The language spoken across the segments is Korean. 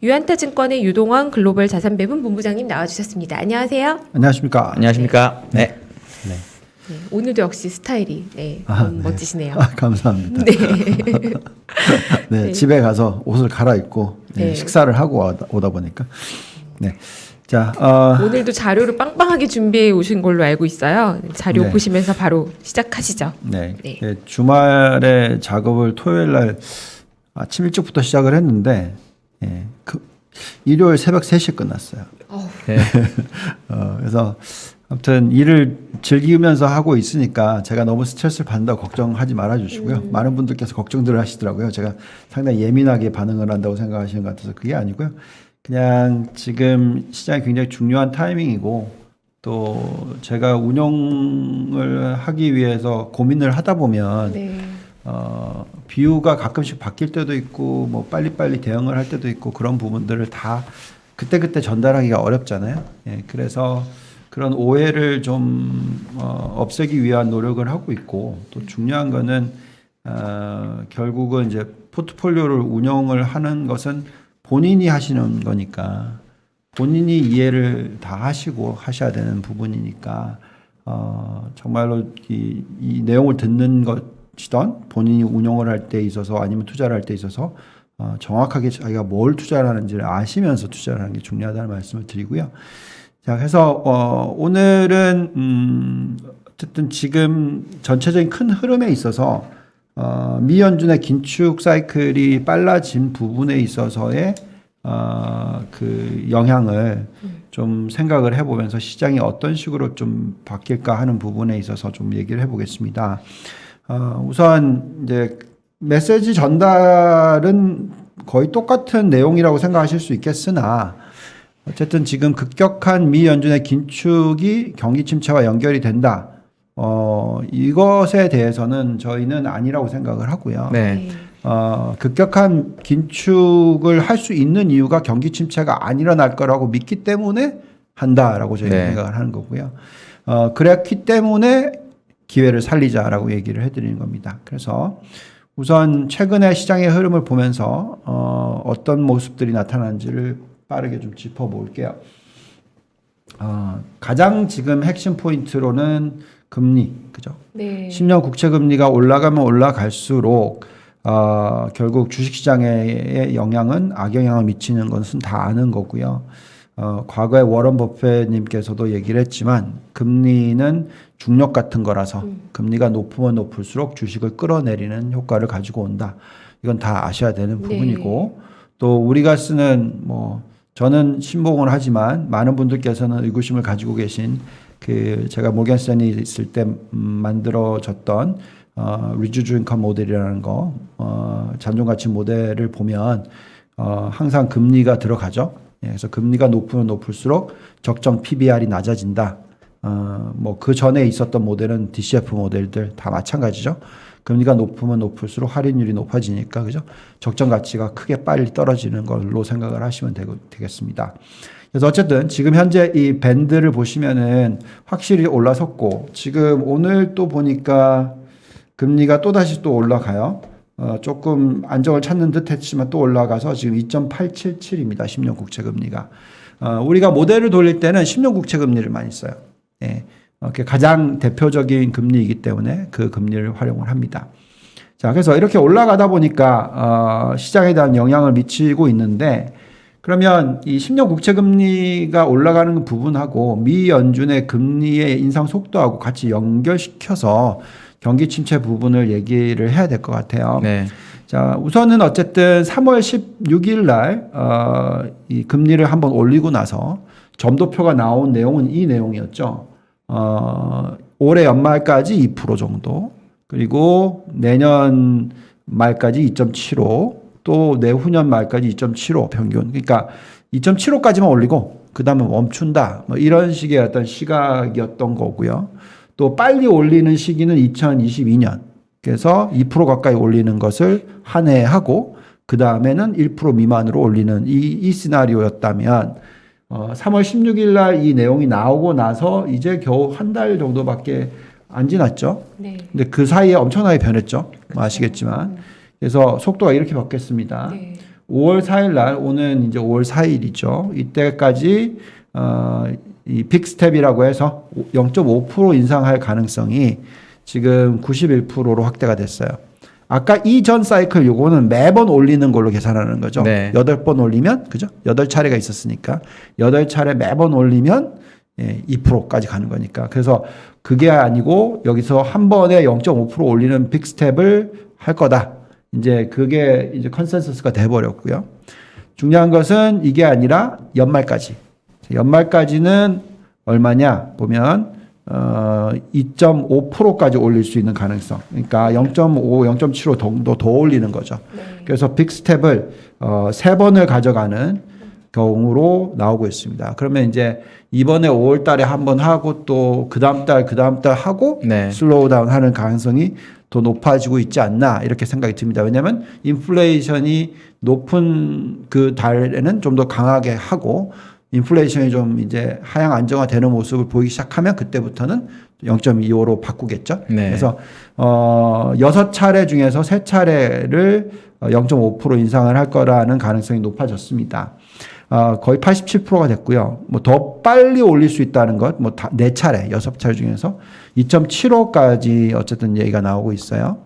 유한타증권의 유동원 글로벌 자산배분 본부장님 나와주셨습니다. 안녕하세요. 안녕하십니까. 안녕하십니까. 네. 네. 네, 오늘도 역시 스타일이 너무 멋지시네요. 감사합니다. 네. 네, 네. 집에 가서 옷을 갈아입고 네. 식사를 하고 오다 보니까. 네. 자, 오늘도 자료를 빵빵하게 준비해 오신 걸로 알고 있어요. 자료 네. 보시면서 바로 시작하시죠. 네. 네. 네, 주말에 작업을 토요일 날 아침 일찍부터 시작을 했는데, 일요일 새벽 3시에 끝났어요. 네. 그래서 아무튼 일을 즐기면서 하고 있으니까 제가 너무 스트레스를 받는다고 걱정하지 말아 주시고요. 많은 분들께서 걱정들을 하시더라고요. 제가 상당히 예민하게 반응을 한다고 생각하시는 것 같아서 그게 아니고요. 그냥 지금 시장이 굉장히 중요한 타이밍이고 또 제가 운영을 하기 위해서 고민을 하다 보면 네. 비유가 가끔씩 바뀔 때도 있고 뭐 빨리빨리 대응을 할 때도 있고 그런 부분들을 다 그때그때 전달하기가 어렵잖아요. 그래서 그런 오해를 좀 없애기 위한 노력을 하고 있고 또 중요한 거는 결국은 이제 포트폴리오를 운영을 하는 것은 본인이 하시는 거니까 본인이 이해를 다 하시고 하셔야 되는 부분이니까 정말로 이 내용을 듣는 것이던 본인이 운영을 할 때 있어서 아니면 투자를 할 때 있어서 정확하게 자기가 뭘 투자를 하는지를 아시면서 투자를 하는 게 중요하다는 말씀을 드리고요. 자, 그래서 오늘은 어쨌든 지금 전체적인 큰 흐름에 있어서 미 연준의 긴축 사이클이 빨라진 부분에 있어서의 그 영향을 좀 생각을 해보면서 시장이 어떤 식으로 좀 바뀔까 하는 부분에 있어서 좀 얘기를 해보겠습니다. 우선 이제 메시지 전달은 거의 똑같은 내용이라고 생각하실 수 있겠으나 어쨌든 지금 급격한 미 연준의 긴축이 경기 침체와 연결이 된다. 이것에 대해서는 저희는 아니라고 생각을 하고요. 네. 급격한 긴축을 할 수 있는 이유가 경기 침체가 안 일어날 거라고 믿기 때문에 한다라고 저희는 네. 생각을 하는 거고요. 그랬기 때문에 기회를 살리자라고 얘기를 해드리는 겁니다. 그래서 우선 최근의 시장의 흐름을 보면서 어떤 모습들이 나타나는지를 빠르게 좀 짚어볼게요. 가장 지금 핵심 포인트로는 금리, 그죠? 네. 10년 국채 금리가 올라가면 올라갈수록 결국 주식시장에 영향은 악영향을 미치는 것은 다 아는 거고요. 과거에 워런 버핏님께서도 얘기를 했지만 금리는 중력 같은 거라서 금리가 높으면 높을수록 주식을 끌어내리는 효과를 가지고 온다. 이건 다 아셔야 되는 부분이고 또 우리가 쓰는 저는 신봉을 하지만 많은 분들께서는 의구심을 가지고 계신 그 제가 모건 스탠리 있을 때 만들어졌던 리주드 인컴 모델이라는 거 잔존 가치 모델을 보면 항상 금리가 들어가죠. 그래서 금리가 높으면 높을수록 적정 PBR이 낮아진다. 그 전에 있었던 모델은 DCF 모델들 다 마찬가지죠. 금리가 높으면 높을수록 할인율이 높아지니까 그죠? 적정 가치가 크게 빨리 떨어지는 걸로 생각을 하시면 되겠습니다. 그래서 어쨌든 지금 현재 이 밴드를 보시면은 확실히 올라섰고 지금 오늘 또 보니까 금리가 또 다시 또 올라가요. 조금 안정을 찾는 듯 했지만 또 올라가서 지금 2.877입니다. 10년 국채 금리가. 우리가 모델을 돌릴 때는 10년 국채 금리를 많이 써요. 가장 대표적인 금리이기 때문에 그 금리를 활용을 합니다. 자, 그래서 이렇게 올라가다 보니까 시장에 대한 영향을 미치고 있는데 그러면 이 10년 국채 금리가 올라가는 부분하고 미 연준의 금리의 인상 속도하고 같이 연결시켜서 경기 침체 부분을 얘기를 해야 될 것 같아요. 네. 자, 우선은 어쨌든 3월 16일 날 이 금리를 한번 올리고 나서 점도표가 나온 내용은 이 내용이었죠. 올해 연말까지 2% 정도, 그리고 내년 말까지 2.75, 또 내후년 말까지 2.75 평균. 그러니까 2.75까지만 올리고 그 다음에 멈춘다. 이런 식의 어떤 시각이었던 거고요. 또 빨리 올리는 시기는 2022년. 그래서 2% 가까이 올리는 것을 한 해 하고 그 다음에는 1% 미만으로 올리는 이 시나리오였다면 3월 16일 날 이 내용이 나오고 나서 이제 겨우 한 달 정도밖에 안 지났죠. 네. 근데 그 사이에 엄청나게 변했죠. 아시겠지만. 그래서 속도가 이렇게 바뀌었습니다. 네. 5월 4일 날 오는 이제 5월 4일이죠. 이때까지 이 빅스텝이라고 해서 0.5% 인상할 가능성이 지금 91%로 확대가 됐어요. 아까 이전 사이클 요거는 매번 올리는 걸로 계산하는 거죠. 네. 8번 올리면 그죠? 8차례가 있었으니까 8차례 매번 올리면 2%까지 가는 거니까. 그래서 그게 아니고 여기서 한 번에 0.5% 올리는 빅스텝을 할 거다. 이제 그게 이제 컨센서스가 돼 버렸고요. 중요한 것은 이게 아니라 연말까지. 연말까지는 얼마냐 보면 2.5%까지 올릴 수 있는 가능성. 그러니까 0.5, 0.75 정도 더 올리는 거죠. 네. 그래서 빅스텝을 3번을 가져가는 경우로 나오고 있습니다. 그러면 이제 이번에 5월 달에 한번 하고 또 그 다음 달 하고 네. 슬로우 다운 하는 가능성이 더 높아지고 있지 않나 이렇게 생각이 듭니다. 왜냐하면 인플레이션이 높은 그 달에는 좀 더 강하게 하고 인플레이션이 좀 이제 하향 안정화되는 모습을 보이기 시작하면 그때부터는 0.25로 바꾸겠죠. 네. 그래서 6차례 중에서 3차례를 0.5% 인상을 할 거라는 가능성이 높아졌습니다. 거의 87%가 됐고요. 뭐 더 빨리 올릴 수 있다는 것, 뭐 4차례, 6차례 중에서 2.75까지 어쨌든 얘기가 나오고 있어요.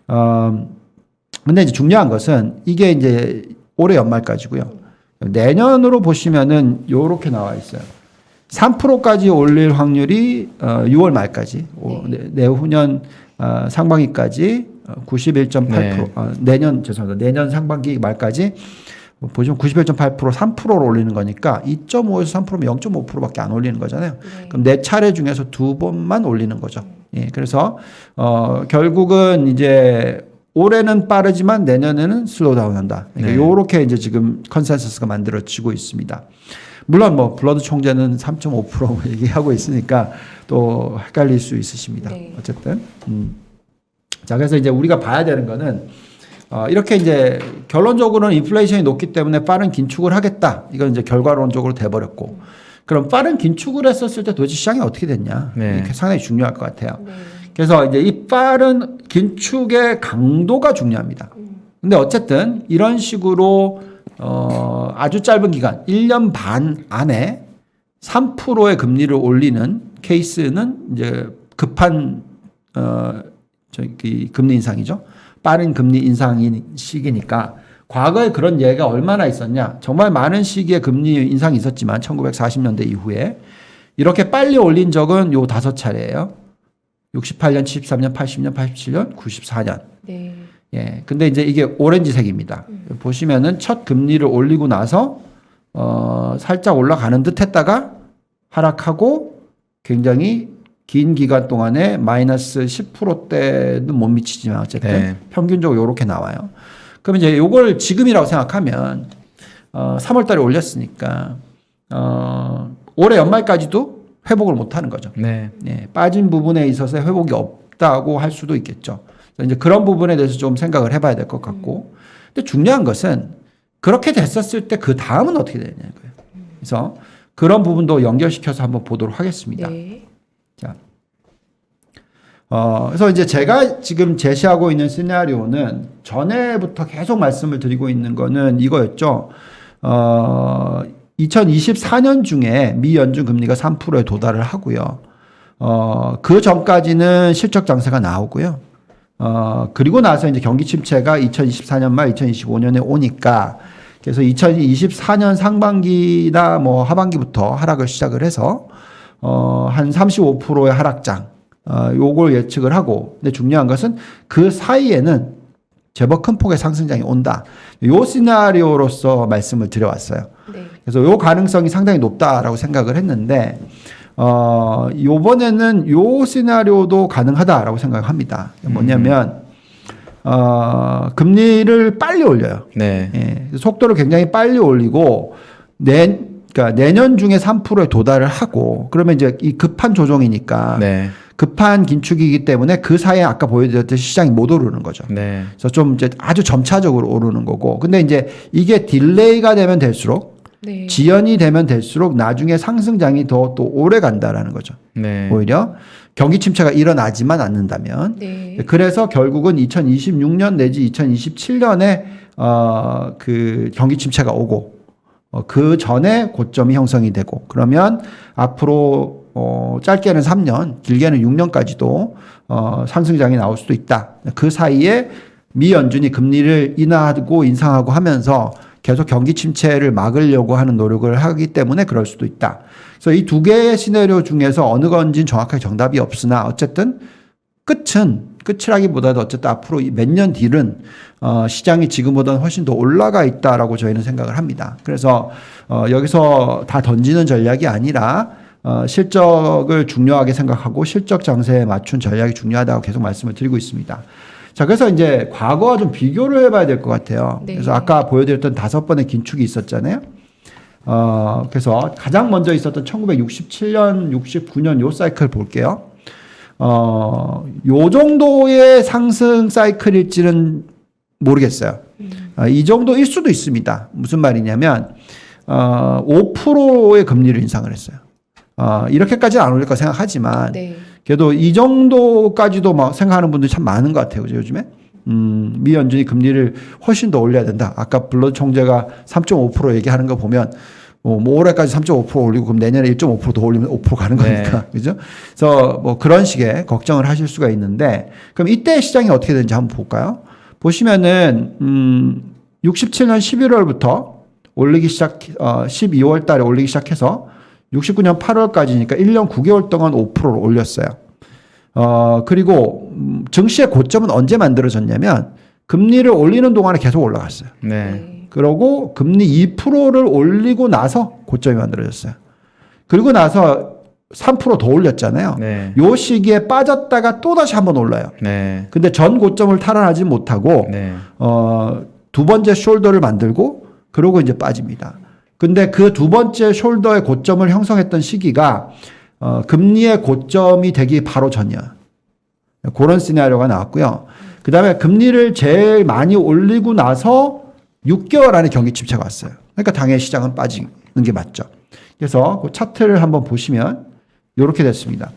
근데 이제 중요한 것은 이게 이제 올해 연말까지고요. 내년으로 보시면은 요렇게 나와 있어요. 3%까지 올릴 확률이 6월 말까지, 내후년 상반기까지 91.8%, 네. 내년 죄송합니다. 내년 상반기 말까지 보시면 91.8% 3%로 올리는 거니까 2.5에서 3%면 0.5%밖에 안 올리는 거잖아요. 네. 그럼 4차례 중에서 2번만 올리는 거죠. 예, 그래서 결국은 이제 올해는 빠르지만 내년에는 슬로우 다운한다. 그러니까 네. 요렇게 이제 지금 컨센서스가 만들어지고 있습니다. 물론 뭐 블러드 총재는 3.5% 얘기하고 있으니까 또 헷갈릴 수 있으십니다. 네. 어쨌든 자, 그래서 이제 우리가 봐야 되는 거는 이렇게 이제 결론적으로는 인플레이션이 높기 때문에 빠른 긴축을 하겠다. 이건 이제 결과론적으로 돼버렸고, 그럼 빠른 긴축을 했었을 때 도대체 시장이 어떻게 됐냐? 네. 이게 상당히 중요할 것 같아요. 네. 그래서 이제 이 빠른 긴축의 강도가 중요합니다. 근데 어쨌든 이런 식으로 아주 짧은 기간, 1년 반 안에 3%의 금리를 올리는 케이스는 이제 급한 저기 금리 인상이죠. 빠른 금리 인상 시기니까 과거에 그런 예가 얼마나 있었냐. 정말 많은 시기에 금리 인상이 있었지만 1940년대 이후에 이렇게 빨리 올린 적은 요 5차례예요. 68년, 73년, 80년, 87년, 94년. 네. 예. 근데 이제 이게 오렌지색입니다. 보시면은 첫 금리를 올리고 나서 살짝 올라가는 듯 했다가 하락하고 굉장히 긴 기간 동안에 마이너스 10%대는 못 미치지만 어쨌든 네. 평균적으로 이렇게 나와요. 그럼 이제 요걸 지금이라고 생각하면 3월 달에 올렸으니까 올해 연말까지도 회복을 못 하는 거죠. 네. 예, 빠진 부분에 있어서 회복이 없다고 할 수도 있겠죠. 그래서 이제 그런 부분에 대해서 좀 생각을 해봐야 될 것 같고, 근데 중요한 것은 그렇게 됐었을 때 그 다음은 어떻게 되냐는 거예요. 그래서 그런 부분도 연결시켜서 한번 보도록 하겠습니다. 네. 자, 그래서 이제 제가 지금 제시하고 있는 시나리오는 전에부터 계속 말씀을 드리고 있는 거는 이거였죠. 2024년 중에 미 연준 금리가 3%에 도달을 하고요. 그 전까지는 실적 장세가 나오고요. 그리고 나서 이제 경기 침체가 2024년 말 2025년에 오니까 그래서 2024년 상반기나 뭐 하반기부터 하락을 시작을 해서 한 35%의 하락장 요걸 예측을 하고, 근데 중요한 것은 그 사이에는 제법 큰 폭의 상승장이 온다. 요 시나리오로서 말씀을 드려왔어요. 네. 그래서 요 가능성이 상당히 높다라고 생각을 했는데 요번에는 요 시나리오도 가능하다라고 생각합니다. 뭐냐면 금리를 빨리 올려요. 네. 예, 속도를 굉장히 빨리 올리고 그러니까 내년 중에 3%에 도달을 하고, 그러면 이제 이 급한 조정이니까 네. 급한 긴축이기 때문에 그 사이에 아까 보여드렸듯이 시장이 못 오르는 거죠. 네. 그래서 좀 이제 아주 점차적으로 오르는 거고, 근데 이제 이게 딜레이가 되면 될수록 네. 지연이 되면 될수록 나중에 상승장이 더 또 오래 간다라는 거죠. 네. 오히려 경기 침체가 일어나지만 않는다면. 네. 그래서 결국은 2026년 내지 2027년에 그 경기 침체가 오고 그 전에 고점이 형성이 되고 그러면 앞으로 짧게는 3년, 길게는 6년까지도 상승장이 나올 수도 있다. 그 사이에 미 연준이 금리를 인하하고 인상하고 하면서 계속 경기 침체를 막으려고 하는 노력을 하기 때문에 그럴 수도 있다. 그래서 이 두 개의 시나리오 중에서 어느 건지는 정확하게 정답이 없으나 어쨌든 끝이라기보다도 어쨌든 앞으로 몇 년 뒤는 시장이 지금보다는 훨씬 더 올라가 있다라고 저희는 생각을 합니다. 그래서 여기서 다 던지는 전략이 아니라 실적을 중요하게 생각하고 실적 장세에 맞춘 전략이 중요하다고 계속 말씀을 드리고 있습니다. 자, 그래서 이제 과거와 좀 비교를 해봐야 될 것 같아요. 네. 그래서 아까 보여드렸던 5번의 긴축이 있었잖아요. 그래서 가장 먼저 있었던 1967년, 69년 요 사이클 볼게요. 요 정도의 상승 사이클일지는 모르겠어요. 이 정도일 수도 있습니다. 무슨 말이냐면, 5%의 금리를 인상을 했어요. 이렇게까지는 안 올릴 거 생각하지만, 네. 그래도 이 정도까지도 막 생각하는 분들이 참 많은 것 같아요. 그죠, 요즘에? 미 연준이 금리를 훨씬 더 올려야 된다. 아까 블러드 총재가 3.5% 얘기하는 거 보면, 뭐 올해까지 3.5% 올리고 그럼 내년에 1.5% 더 올리면 5% 가는 거니까. 네. 그죠? 그래서 뭐 그런 식의 걱정을 하실 수가 있는데, 그럼 이때 시장이 어떻게 되는지 한번 볼까요? 보시면은, 67년 11월부터 올리기 12월 달에 올리기 시작해서 69년 8월까지니까 1년 9개월 동안 5%를 올렸어요. 그리고 증시의 고점은 언제 만들어졌냐면 금리를 올리는 동안에 계속 올라갔어요. 네. 그러고 금리 2%를 올리고 나서 고점이 만들어졌어요. 그리고 나서 3% 더 올렸잖아요. 네. 요 시기에 빠졌다가 또 다시 한번 올라요. 네. 근데 전 고점을 탈환하지 못하고 네. 두 번째 숄더를 만들고 그러고 이제 빠집니다. 근데 그 두 번째 숄더의 고점을 형성했던 시기가 금리의 고점이 되기 바로 전이야. 그런 시나리오가 나왔고요. 그 다음에 금리를 제일 많이 올리고 나서 6개월 안에 경기 침체가 왔어요. 그러니까 당연히 시장은 빠지는 게 맞죠. 그래서 그 차트를 한번 보시면 이렇게 됐습니다.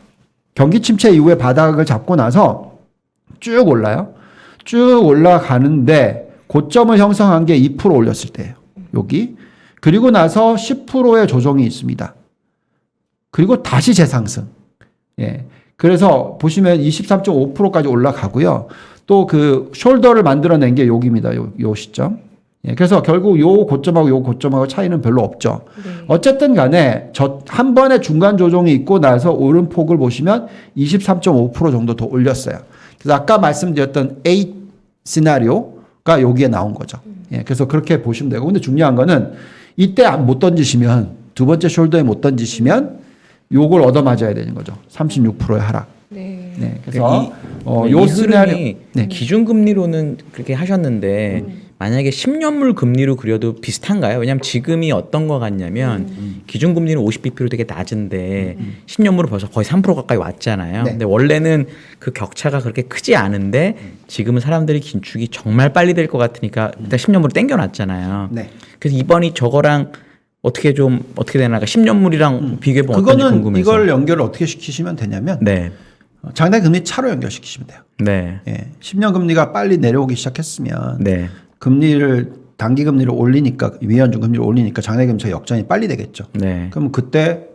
경기 침체 이후에 바닥을 잡고 나서 쭉 올라요. 쭉 올라가는데 고점을 형성한 게 2% 올렸을 때예요. 여기. 그리고 나서 10%의 조정이 있습니다. 그리고 다시 재상승. 예. 그래서 보시면 23.5%까지 올라가고요. 또 그 숄더를 만들어낸 게 여기입니다. 요 시점. 예. 그래서 결국 요 고점하고 요 고점하고 차이는 별로 없죠. 네. 어쨌든 간에 한 번의 중간 조정이 있고 나서 오름폭을 보시면 23.5% 정도 더 올렸어요. 그래서 아까 말씀드렸던 A 시나리오가 여기에 나온 거죠. 예. 그래서 그렇게 보시면 되고. 근데 중요한 거는 이때 못 던지시면 두 번째 숄더에 못 던지시면 요걸 얻어맞아야 되는 거죠. 36%의 하락. 네. 네. 그래서 요 흐름이 네. 기준금리로는 그렇게 하셨는데 만약에 10년물 금리로 그려도 비슷한가요? 왜냐하면 지금이 어떤 거 같냐면 기준금리는 50bp로 되게 낮은데 10년물은 벌써 거의 3% 가까이 왔잖아요. 네. 근데 원래는 그 격차가 그렇게 크지 않은데 지금은 사람들이 긴축이 정말 빨리 될 것 같으니까 일단 10년물을 땡겨놨잖아요. 네. 그래서 이번이 저거랑 어떻게 되나가 10년물이랑 비교해보면 어떤지 그거는 궁금해서. 이걸 연결을 어떻게 시키시면 되냐면 네. 장내 금리 차로 연결시키시면 돼요. 네. 예. 10년 금리가 빨리 내려오기 시작했으면 네. 금리를 단기 금리를 올리니까 위연중 금리를 올리니까 장내 금리 역전이 빨리 되겠죠. 네. 그럼 그때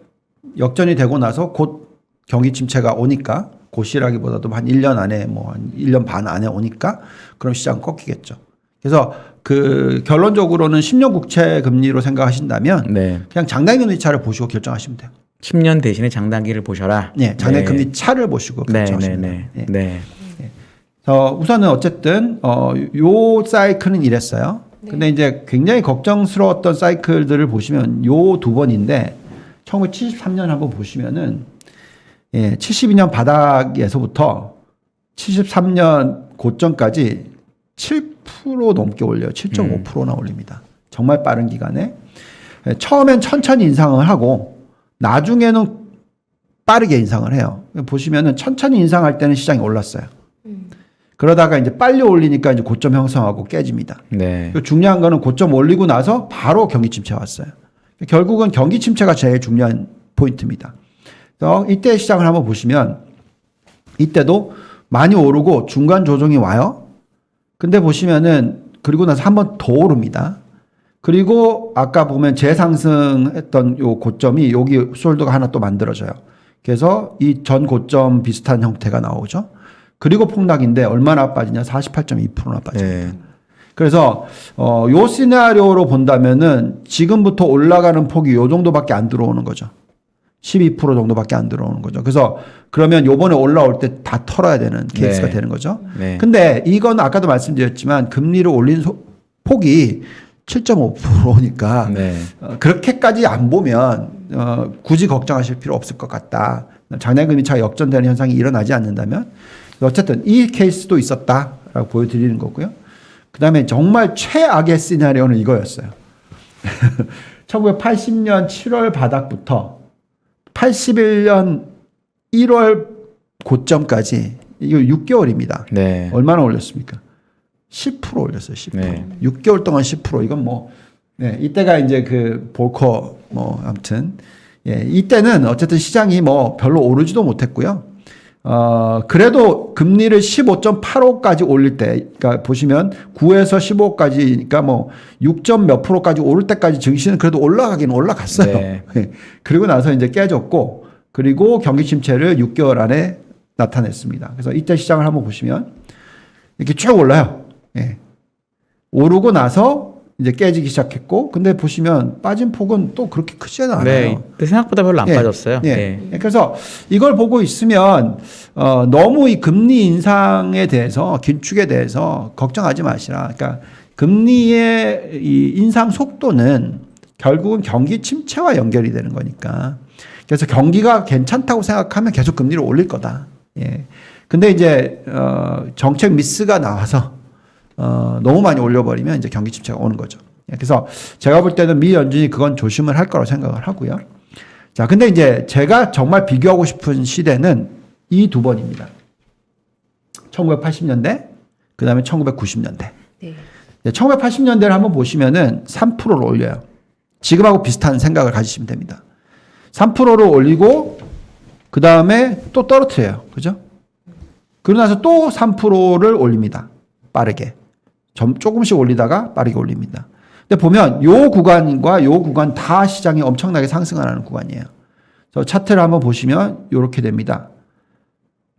역전이 되고 나서 곧 경기 침체가 오니까 곧이라기보다도 한 1년 안에 뭐 한 1년 반 안에 오니까 그럼 시장 꺾이겠죠. 그래서 그 결론적으로는 10년 국채 금리로 생각하신다면 네. 그냥 장내 금리 차를 보시고 결정하시면 돼요. 10년 대신에 장단기를 보셔라. 네, 장내 금리 차를 보시고 결정하시면 돼요. 네. 네. 우선은 어쨌든 요 사이클은 이랬어요. 근데 이제 굉장히 걱정스러웠던 사이클들을 보시면 요 두 번인데 1973년 한번 보시면은 72년 바닥에서부터 73년 고점까지 7% 넘게 올려요. 7.5%나 올립니다. 정말 빠른 기간에. 처음엔 천천히 인상을 하고 나중에는 빠르게 인상을 해요. 보시면은 천천히 인상할 때는 시장이 올랐어요. 그러다가 이제 빨리 올리니까 이제 고점 형성하고 깨집니다. 네. 중요한 거는 고점 올리고 나서 바로 경기 침체 왔어요. 결국은 경기 침체가 제일 중요한 포인트입니다. 그래서 이때 시장을 한번 보시면 이때도 많이 오르고 중간 조정이 와요. 근데 보시면은 그리고 나서 한 번 더 오릅니다. 그리고 아까 보면 재상승했던 요 고점이 여기 숄더가 하나 또 만들어져요. 그래서 이 전 고점 비슷한 형태가 나오죠. 그리고 폭락인데 얼마나 빠지냐? 48.2%나 빠집니다. 네. 그래서 요 시나리오로 본다면은 지금부터 올라가는 폭이 요 정도밖에 안 들어오는 거죠. 12% 정도밖에 안 들어오는 거죠. 그래서 그러면 요번에 올라올 때 다 털어야 되는 케이스가 네. 되는 거죠. 네. 근데 이건 아까도 말씀드렸지만 금리를 올린 폭이 7.5%니까 네. 그렇게까지 안 보면 굳이 걱정하실 필요 없을 것 같다. 장내 금리차가 역전되는 현상이 일어나지 않는다면 어쨌든 이 케이스도 있었다라고 보여드리는 거고요. 그 다음에 정말 최악의 시나리오는 이거였어요. 1980년 7월 바닥부터 81년 1월 고점까지 이거 6개월입니다. 네. 얼마나 올렸습니까? 10% 올렸어요. 10%. 네. 6개월 동안 10%. 이건 뭐 네, 이때가 이제 그 볼커 뭐 아무튼 예, 이때는 어쨌든 시장이 뭐 별로 오르지도 못했고요. 그래도 금리를 15.85까지 올릴 때, 그러니까 보시면 9에서 15까지니까 뭐 6점 몇 프로까지 오를 때까지 증시는 그래도 올라가긴 올라갔어요. 네. 그리고 나서 이제 깨졌고, 그리고 경기 침체를 6개월 안에 나타냈습니다. 그래서 이때 시장을 한번 보시면 이렇게 쭉 올라요. 예. 오르고 나서 이제 깨지기 시작했고, 근데 보시면 빠진 폭은 또 그렇게 크지는 않아요. 네. 근데 생각보다 별로 안 예. 빠졌어요. 예. 그래서 이걸 보고 있으면 너무 이 금리 인상에 대해서 긴축에 대해서 걱정하지 마시라. 그러니까 금리의 이 인상 속도는 결국은 경기 침체와 연결이 되는 거니까. 그래서 경기가 괜찮다고 생각하면 계속 금리를 올릴 거다. 예. 근데 이제 정책 미스가 나와서 너무 많이 올려버리면 이제 경기 침체가 오는 거죠. 그래서 제가 볼 때는 미 연준이 그건 조심을 할 거라고 생각을 하고요. 자, 근데 이제 제가 정말 비교하고 싶은 시대는 이 두 번입니다. 1980년대, 그 다음에 1990년대. 네. 1980년대를 한번 보시면은 3%를 올려요. 지금하고 비슷한 생각을 가지시면 됩니다. 3%를 올리고, 그 다음에 또 떨어뜨려요. 그죠? 그러고 나서 또 3%를 올립니다. 빠르게. 조금씩 올리다가 빠르게 올립니다. 근데 보면 요 구간과 요 구간 다 시장이 엄청나게 상승하는 구간이에요. 그래서 차트를 한번 보시면 이렇게 됩니다.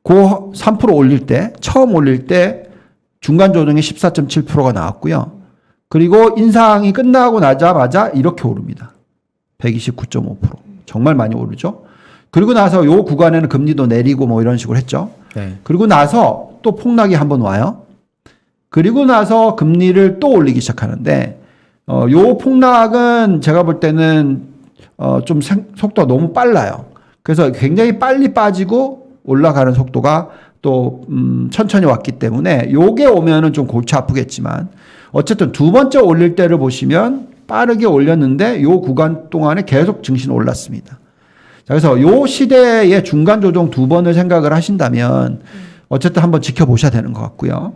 그 3% 올릴 때, 처음 올릴 때 중간 조정이 14.7%가 나왔고요. 그리고 인상이 끝나고 나자마자 이렇게 오릅니다. 129.5%. 정말 많이 오르죠. 그리고 나서 요 구간에는 금리도 내리고 뭐 이런 식으로 했죠. 네. 그리고 나서 또 폭락이 한번 와요. 그리고 나서 금리를 또 올리기 시작하는데, 요 폭락은 제가 볼 때는, 좀 속도가 너무 빨라요. 그래서 굉장히 빨리 빠지고 올라가는 속도가 또, 천천히 왔기 때문에 요게 오면은 좀 골치 아프겠지만, 어쨌든 두 번째 올릴 때를 보시면 빠르게 올렸는데 요 구간 동안에 계속 증시는 올랐습니다. 자, 그래서 요 시대의 중간 조정 두 번을 생각을 하신다면, 어쨌든 한번 지켜보셔야 되는 것 같고요.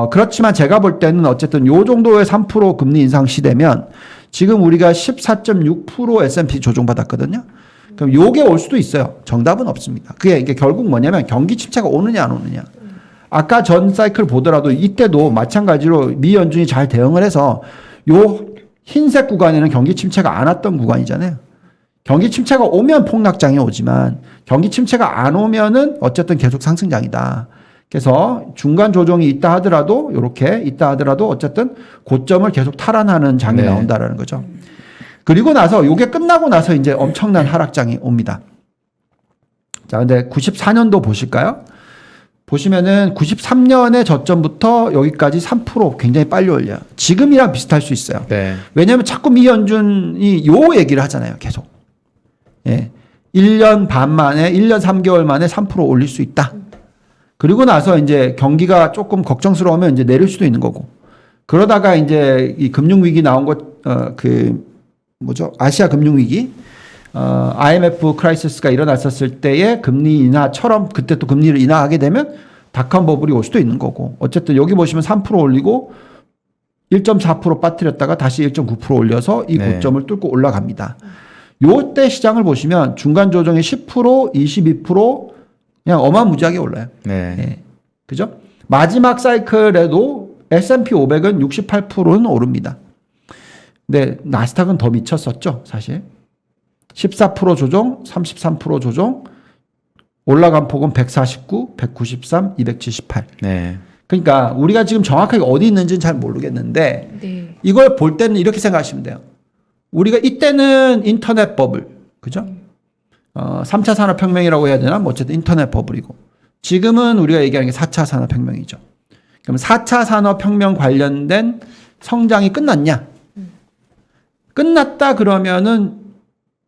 그렇지만 제가 볼 때는 어쨌든 요 정도의 3% 금리 인상 시대면 지금 우리가 14.6% S&P 조정받았거든요. 그럼 요게 올 수도 있어요. 정답은 없습니다. 그게 이게 결국 뭐냐면 경기 침체가 오느냐 안 오느냐. 아까 전 사이클 보더라도 이때도 마찬가지로 미 연준이 잘 대응을 해서 요 흰색 구간에는 경기 침체가 안 왔던 구간이잖아요. 경기 침체가 오면 폭락장이 오지만 경기 침체가 안 오면은 어쨌든 계속 상승장이다. 그래서 중간 조정이 있다 하더라도 이렇게 있다 하더라도 어쨌든 고점을 계속 탈환하는 장이 네. 나온다라는 거죠. 그리고 나서 이게 끝나고 나서 이제 엄청난 하락장이 옵니다. 자, 근데 94년도 보실까요? 보시면은 93년의 저점부터 여기까지 3% 굉장히 빨리 올려요. 지금이랑 비슷할 수 있어요. 네. 왜냐하면 자꾸 미 연준이 요 얘기를 하잖아요. 계속. 예. 1년 반 만에, 1년 3개월 만에 3% 올릴 수 있다. 그리고 나서 이제 경기가 조금 걱정스러우면 이제 내릴 수도 있는 거고. 그러다가 이제 이 금융위기 나온 아시아 금융위기, IMF 크라이시스가 일어났었을 때의 금리 인하처럼 그때 또 금리를 인하하게 되면 닷컴 버블이 올 수도 있는 거고. 어쨌든 여기 보시면 3% 올리고 1.4% 빠뜨렸다가 다시 1.9% 올려서 이 네. 고점을 뚫고 올라갑니다. 요때 시장을 보시면 중간 조정이 10%, 22% 그냥 어마무지하게 올라요. 네. 예. 그죠? 마지막 사이클에도 S&P 500은 68%는 오릅니다. 근데 나스닥은 더 미쳤었죠, 사실. 14% 조정, 33% 조정, 올라간 폭은 149, 193, 278. 네. 그러니까 우리가 지금 정확하게 어디 있는지는 잘 모르겠는데 네. 이걸 볼 때는 이렇게 생각하시면 돼요. 우리가 이때는 인터넷 버블, 그죠? 3차 산업혁명이라고 해야 되나? 뭐 어쨌든 인터넷 버블이고. 지금은 우리가 얘기하는 게 4차 산업혁명이죠. 그럼 4차 산업혁명 관련된 성장이 끝났냐? 끝났다 그러면은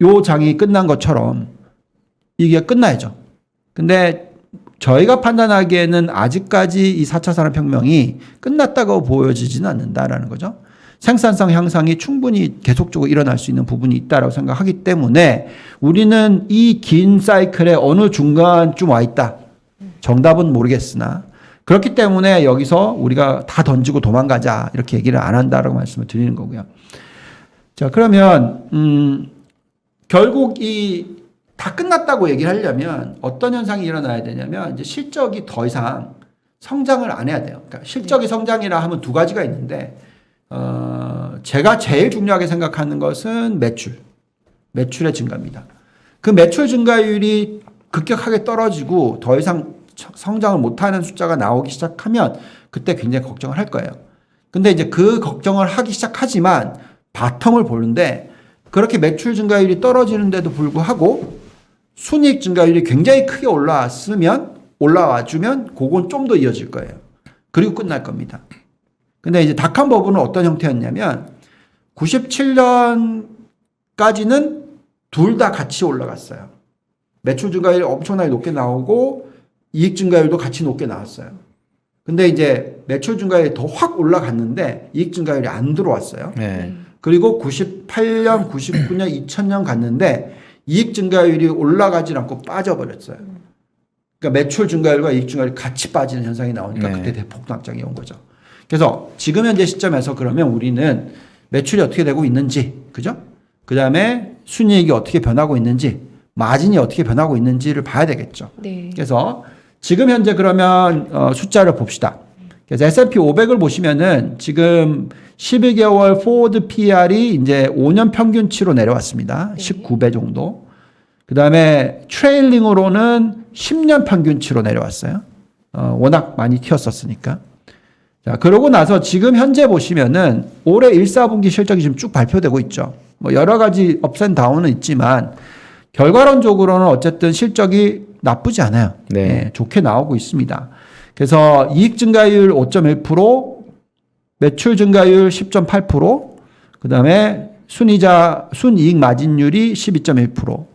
요 장이 끝난 것처럼 이게 끝나야죠. 근데 저희가 판단하기에는 아직까지 이 4차 산업혁명이 끝났다고 보여지지는 않는다라는 거죠. 생산성 향상이 충분히 계속적으로 일어날 수 있는 부분이 있다라고 생각하기 때문에 우리는 이 긴 사이클의 어느 중간쯤 와 있다. 정답은 모르겠으나 그렇기 때문에 여기서 우리가 다 던지고 도망가자 이렇게 얘기를 안 한다라고 말씀을 드리는 거고요. 자, 그러면 결국 이 다 끝났다고 얘기를 하려면 어떤 현상이 일어나야 되냐면 이제 실적이 더 이상 성장을 안 해야 돼요. 그러니까 실적이 성장이라 하면 두 가지가 있는데 제가 제일 중요하게 생각하는 것은 매출의 증가입니다. 그 매출 증가율이 급격하게 떨어지고 더 이상 성장을 못하는 숫자가 나오기 시작하면 그때 굉장히 걱정을 할 거예요. 근데 이제 그 걱정을 하기 시작하지만 바텀을 보는데 그렇게 매출 증가율이 떨어지는데도 불구하고 순이익 증가율이 굉장히 크게 올라와주면 그건 좀 더 이어질 거예요. 그리고 끝날 겁니다. 근데 이제 닷컴 버블은 어떤 형태였냐면 97년까지는 둘 다 같이 올라갔어요. 매출 증가율이 엄청나게 높게 나오고 이익 증가율도 같이 높게 나왔어요. 근데 이제 매출 증가율이 더 확 올라갔는데 이익 증가율이 안 들어왔어요. 네. 그리고 98년, 99년, 2000년 갔는데 이익 증가율이 올라가지 않고 빠져버렸어요. 그러니까 매출 증가율과 이익 증가율이 같이 빠지는 현상이 나오니까 네. 그때 대폭락장이 온 거죠. 그래서 지금 현재 시점에서 그러면 우리는 매출이 어떻게 되고 있는지, 그죠? 그 다음에 순이익이 어떻게 변하고 있는지, 마진이 어떻게 변하고 있는지를 봐야 되겠죠. 네. 그래서 지금 현재 그러면 숫자를 봅시다. 그래서 S&P 500을 보시면은 지금 12개월 포워드 PR이 이제 5년 평균치로 내려왔습니다. 19배 정도. 그 다음에 트레일링으로는 10년 평균치로 내려왔어요. 워낙 많이 튀었었으니까. 자, 그러고 나서 지금 현재 보시면은 올해 1, 4분기 실적이 지금 쭉 발표되고 있죠. 뭐 여러 가지 업앤 다운은 있지만 결과론적으로는 어쨌든 실적이 나쁘지 않아요. 네. 예, 좋게 나오고 있습니다. 그래서 이익 증가율 5.1%, 매출 증가율 10.8%, 그 다음에 순이익 마진율이 12.1%.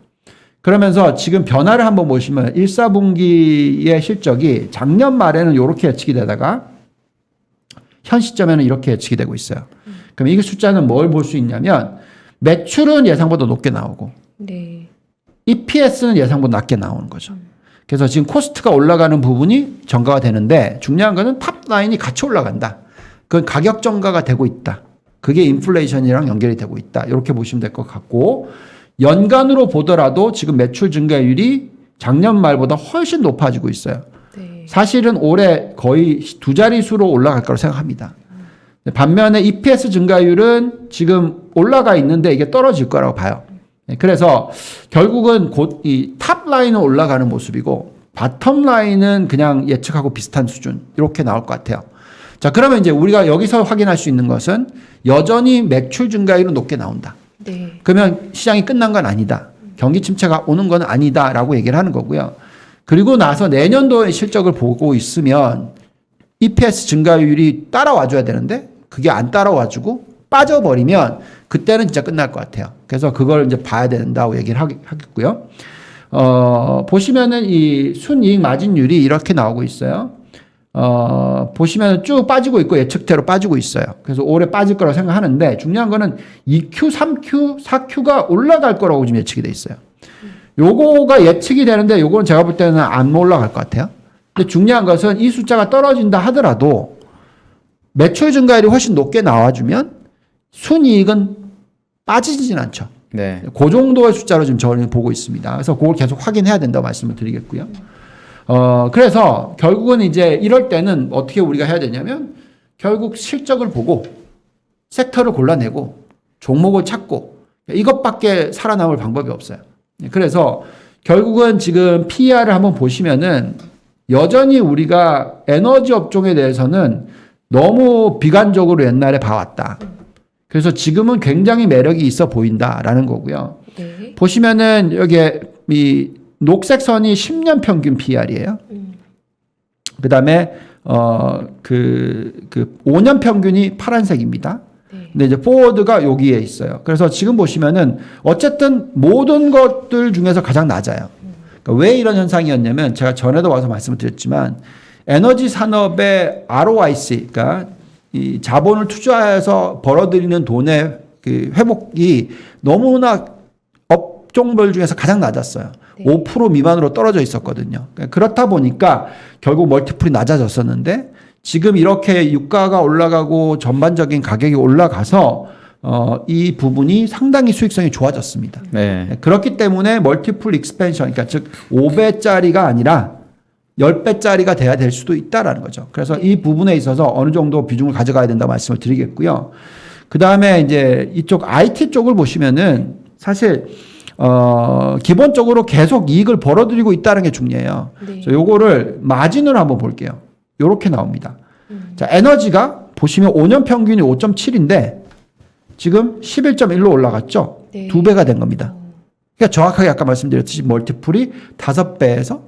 그러면서 지금 변화를 한번 보시면 1, 4분기의 실적이 작년 말에는 이렇게 예측이 되다가 현 시점에는 이렇게 예측이 되고 있어요. 그럼 이 숫자는 뭘 볼 수 있냐면 매출은 예상보다 높게 나오고 네. EPS는 예상보다 낮게 나오는 거죠. 그래서 지금 코스트가 올라가는 부분이 전가가 되는데 중요한 거는 탑라인이 같이 올라간다. 그건 가격 전가가 되고 있다. 그게 인플레이션이랑 연결이 되고 있다. 이렇게 보시면 될 것 같고 연간으로 보더라도 지금 매출 증가율이 작년 말보다 훨씬 높아지고 있어요. 네. 사실은 올해 거의 두 자릿수로 올라갈 거라고 생각합니다. 반면에 EPS 증가율은 지금 올라가 있는데 이게 떨어질 거라고 봐요. 그래서 결국은 곧 이 탑라인은 올라가는 모습이고 바텀라인은 그냥 예측하고 비슷한 수준 이렇게 나올 것 같아요. 자, 그러면 이제 우리가 여기서 확인할 수 있는 것은 여전히 매출 증가율은 높게 나온다. 네. 그러면 시장이 끝난 건 아니다. 경기 침체가 오는 건 아니다라고 얘기를 하는 거고요. 그리고 나서 내년도의 실적을 보고 있으면 EPS 증가율이 따라와 줘야 되는데 그게 안 따라와 주고 빠져버리면 그때는 진짜 끝날 것 같아요. 그래서 그걸 이제 봐야 된다고 얘기를 하겠고요. 보시면은 이 순이익 마진율이 이렇게 나오고 있어요. 보시면 쭉 빠지고 있고 예측대로 빠지고 있어요. 그래서 올해 빠질 거라고 생각하는데 중요한 거는 2Q, 3Q, 4Q가 올라갈 거라고 지금 예측이 돼 있어요. 요거가 예측이 되는데 요거는 제가 볼 때는 안 올라갈 것 같아요. 근데 중요한 것은 이 숫자가 떨어진다 하더라도 매출 증가율이 훨씬 높게 나와주면 순이익은 빠지진 않죠. 네. 그 정도의 숫자로 지금 저는 보고 있습니다. 그래서 그걸 계속 확인해야 된다고 말씀을 드리겠고요. 그래서 결국은 이제 이럴 때는 어떻게 우리가 해야 되냐면 결국 실적을 보고 섹터를 골라내고 종목을 찾고 이것밖에 살아남을 방법이 없어요. 그래서 결국은 지금 PER을 한번 보시면은 여전히 우리가 에너지 업종에 대해서는 너무 비관적으로 옛날에 봐왔다. 그래서 지금은 굉장히 매력이 있어 보인다라는 거고요. 네. 보시면은 여기 이 녹색 선이 10년 평균 PER이에요. 그다음에 그 5년 평균이 파란색입니다. 네. 근데 이제 포워드가 여기에 있어요. 그래서 지금 보시면은 어쨌든 모든 것들 중에서 가장 낮아요. 그러니까 왜 이런 현상이었냐면 제가 전에도 와서 말씀을 드렸지만 에너지 산업의 ROIC, 그러니까 이 자본을 투자해서 벌어들이는 돈의 그 회복이 너무나 업종별 중에서 가장 낮았어요. 네. 5% 미만으로 떨어져 있었거든요. 그렇다 보니까 결국 멀티플이 낮아졌었는데 지금 이렇게 유가가 올라가고 전반적인 가격이 올라가서 이 부분이 상당히 수익성이 좋아졌습니다. 네. 그렇기 때문에 멀티플 익스펜션, 그러니까 즉 5배짜리가 아니라 10배짜리가 돼야 될 수도 있다라는 거죠. 그래서 이 부분에 있어서 어느 정도 비중을 가져가야 된다 말씀을 드리겠고요. 그 다음에 이제 이쪽 IT 쪽을 보시면은 사실 기본적으로 계속 이익을 벌어들이고 있다는 게 중요해요. 네. 그래서 요거를 마진으로 한번 볼게요. 요렇게 나옵니다. 자, 에너지가 보시면 5년 평균이 5.7인데 지금 11.1로 올라갔죠. 네. 2배가 된 겁니다. 그러니까 정확하게 아까 말씀드렸듯이 멀티플이 5배에서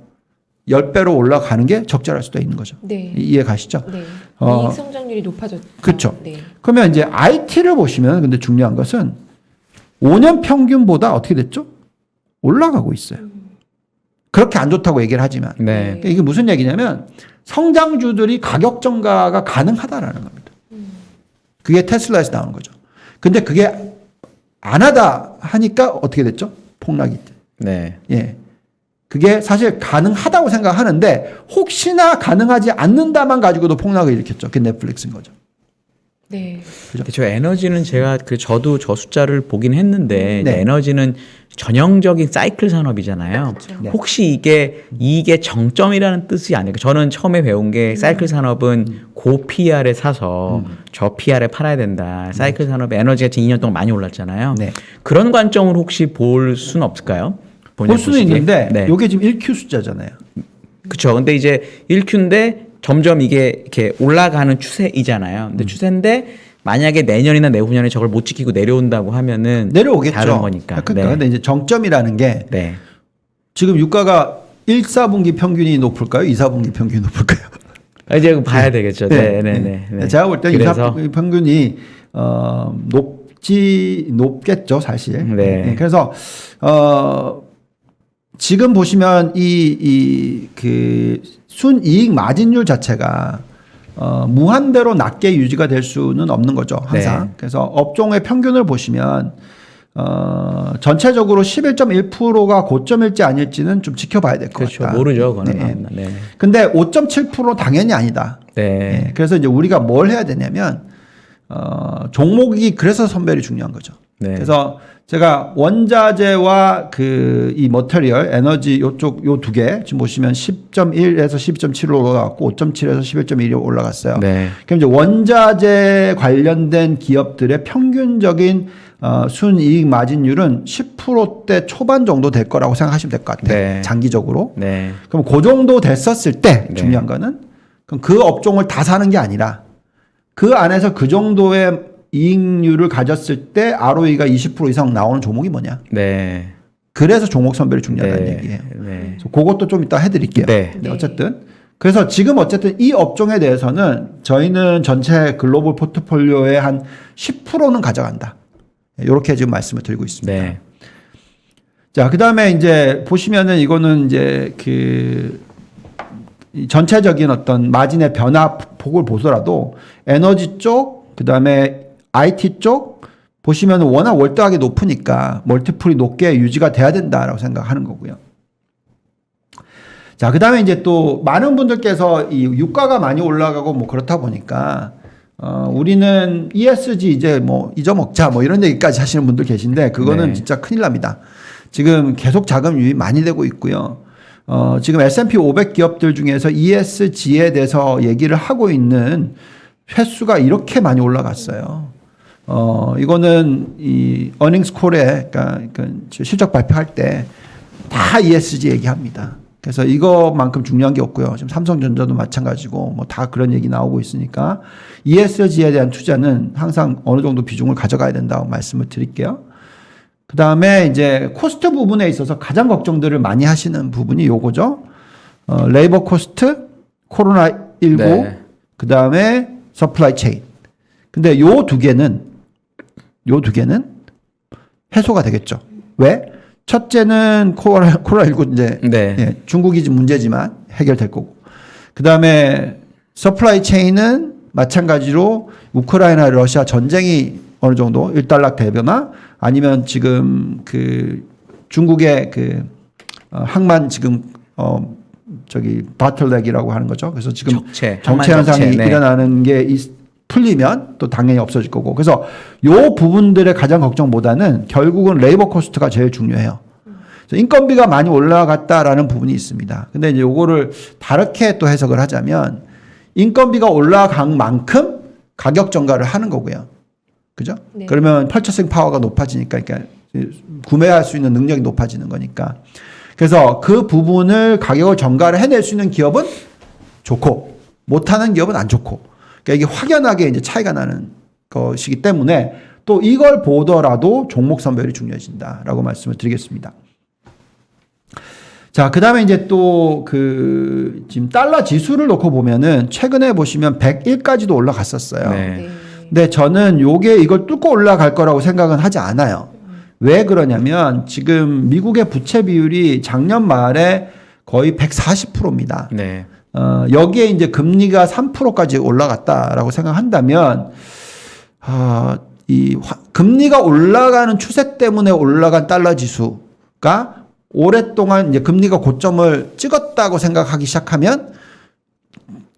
10배로 올라가는 게 적절할 수도 있는 거죠. 네. 이해 가시죠? 네. 어, 이익 성장률이 높아졌죠. 그쵸. 네. 그러면 이제 IT를 보시면 근데 중요한 것은 5년 평균보다 어떻게 됐죠? 올라가고 있어요. 그렇게 안 좋다고 얘기를 하지만. 네. 그러니까 이게 무슨 얘기냐면 성장주들이 가격 정가가 가능하다라는 겁니다. 그게 테슬라에서 나오는 거죠. 근데 그게 안 하다 하니까 어떻게 됐죠? 폭락이. 네. 예. 그게 사실 가능하다고 생각하는데 혹시나 가능하지 않는다만 가지고도 폭락을 일으켰죠. 그게 넷플릭스인 거죠. 네. 근데 저 에너지는 제가 저도 저 숫자를 보긴 했는데 네. 에너지는 전형적인 사이클 산업이잖아요. 그렇죠. 네. 혹시 이게 정점이라는 뜻이 아닐까? 저는 처음에 배운 게 사이클 산업은 고 PR에 사서 저 PR에 팔아야 된다. 사이클 산업의 에너지가 지금 2년 동안 많이 올랐잖아요. 네. 그런 관점으로 혹시 볼 수는 없을까요? 볼 수는 있는데 네. 이게 지금 1Q 숫자잖아요. 그렇죠. 근데 이제 1Q인데 점점 이게 이렇게 올라가는 추세이잖아요. 근데 추세인데 만약에 내년이나 내후년에 저걸 못 지키고 내려온다고 하면은 내려오겠죠. 다른 거니까. 그러니까 네. 근데 이제 정점이라는 게 네. 지금 유가가 1, 4분기 평균이 높을까요? 2, 4분기 평균이 높을까요? 이제 그거 봐야 되겠죠. 네, 네, 네. 제가 볼 때 2, 그래서 4분기 평균이 높겠죠, 사실. 네. 그래서 지금 보시면 그 순이익 마진율 자체가 무한대로 낮게 유지가 될 수는 없는 거죠, 항상. 네. 그래서 업종의 평균을 보시면 전체적으로 11.1%가 고점일지 아닐지는 좀 지켜봐야 될 것 그렇죠. 같다. 모르죠. 그거는. 네. 네. 근데 5.7% 당연히 아니다. 네. 예, 그래서 이제 우리가 뭘 해야 되냐면 종목이 그래서 선별이 중요한 거죠. 네. 그래서 제가 원자재와 이 머터리얼 에너지 요쪽 요 두 개 지금 보시면 10.1에서 12.7로 올라갔고 5.7에서 11.1이 올라갔어요. 네. 그럼 이제 원자재 관련된 기업들의 평균적인 순이익 마진율은 10%대 초반 정도 될 거라고 생각하시면 될 것 같아요. 네. 장기적으로. 네. 그럼 그 정도 됐었을 때 네. 중요한 거는 그럼 그 업종을 다 사는 게 아니라 그 안에서 그 정도의 이익률을 가졌을 때 ROE가 20% 이상 나오는 종목이 뭐냐. 네. 그래서 종목 선별이 중요하다는 네. 얘기예요. 네. 그래서 그것도 좀 이따 해드릴게요. 네. 네, 어쨌든 그래서 지금 어쨌든 이 업종에 대해서는 저희는 전체 글로벌 포트폴리오의 한 10%는 가져간다. 이렇게 지금 말씀을 드리고 있습니다. 네. 자, 그다음에 이제 보시면은 이거는 이제 이 전체적인 어떤 마진의 변화 폭을 보더라도 에너지 쪽, 그다음에 IT 쪽 보시면 워낙 월등하게 높으니까 멀티플이 높게 유지가 돼야 된다라고 생각하는 거고요. 자, 그다음에 이제 또 많은 분들께서 이 유가가 많이 올라가고 뭐 그렇다 보니까 우리는 ESG 이제 뭐 잊어먹자 뭐 이런 얘기까지 하시는 분들 계신데 그거는 네. 진짜 큰일 납니다. 지금 계속 자금 유입 많이 되고 있고요. 지금 S&P 500 기업들 중에서 ESG에 대해서 얘기를 하고 있는 횟수가 이렇게 많이 올라갔어요. 이거는 이 어닝스 콜에 그러니까 실적 발표할 때 다 ESG 얘기합니다. 그래서 이거만큼 중요한 게 없고요. 지금 삼성전자도 마찬가지고 뭐 다 그런 얘기 나오고 있으니까 ESG에 대한 투자는 항상 어느 정도 비중을 가져가야 된다고 말씀을 드릴게요. 그 다음에 이제 코스트 부분에 있어서 가장 걱정들을 많이 하시는 부분이 요거죠. 레이버 코스트, 코로나19, 네. 그 다음에 서플라이 체인. 근데 요 두 개는 해소가 되겠죠. 왜? 첫째는 코로나19 이제 네. 예, 중국이 지금 문제지만 해결될 거고. 그 다음에 서플라이 체인은 마찬가지로 우크라이나 러시아 전쟁이 어느 정도 일단락 되거나 아니면 지금 그 중국의 그 항만 지금 저기 바틀렉이라고 하는 거죠. 그래서 지금 적체, 정체 항만 현상이 적체, 네. 일어나는 게 풀리면 또 당연히 없어질 거고. 그래서 요 부분들의 가장 걱정보다는 결국은 레이버 코스트가 제일 중요해요. 그래서 인건비가 많이 올라갔다라는 부분이 있습니다. 근데 이제 요거를 다르게 또 해석을 하자면 인건비가 올라간 만큼 가격 전가를 하는 거고요. 그죠? 네. 그러면 퍼처싱 파워가 높아지니까 그러니까 구매할 수 있는 능력이 높아지는 거니까. 그래서 그 부분을 가격을 전가를 해낼 수 있는 기업은 좋고 못하는 기업은 안 좋고. 그러니까 이게 확연하게 이제 차이가 나는 것이기 때문에 또 이걸 보더라도 종목 선별이 중요해진다라고 말씀을 드리겠습니다. 자, 그 다음에 이제 또 지금 달러 지수를 놓고 보면은 최근에 보시면 101까지도 올라갔었어요. 네. 네. 근데 저는 요게 이걸 뚫고 올라갈 거라고 생각은 하지 않아요. 왜 그러냐면 지금 미국의 부채 비율이 작년 말에 거의 140%입니다. 네. 여기에 이제 금리가 3%까지 올라갔다라고 생각한다면, 금리가 올라가는 추세 때문에 올라간 달러 지수가 오랫동안 이제 금리가 고점을 찍었다고 생각하기 시작하면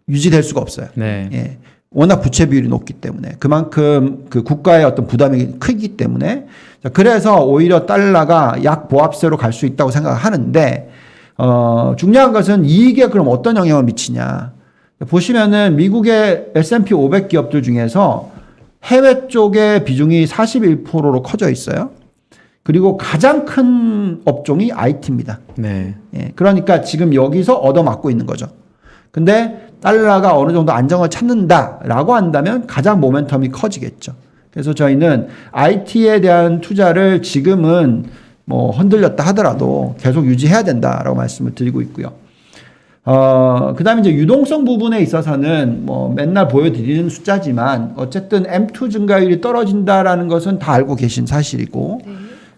유지될 수가 없어요. 네. 예. 워낙 부채 비율이 높기 때문에 그만큼 그 국가의 어떤 부담이 크기 때문에 그래서 오히려 달러가 약보합세로 갈 수 있다고 생각하는데 중요한 것은 이익에 그럼 어떤 영향을 미치냐. 보시면은 미국의 S&P 500 기업들 중에서 해외 쪽의 비중이 41%로 커져 있어요. 그리고 가장 큰 업종이 IT입니다. 네. 예, 그러니까 지금 여기서 얻어맞고 있는 거죠. 근데 달러가 어느 정도 안정을 찾는다라고 한다면 가장 모멘텀이 커지겠죠. 그래서 저희는 IT에 대한 투자를 지금은 뭐 흔들렸다 하더라도 계속 유지해야 된다라고 말씀을 드리고 있고요. 그 다음에 이제 유동성 부분에 있어서는 뭐 맨날 보여드리는 숫자지만 어쨌든 M2 증가율이 떨어진다라는 것은 다 알고 계신 사실이고 네.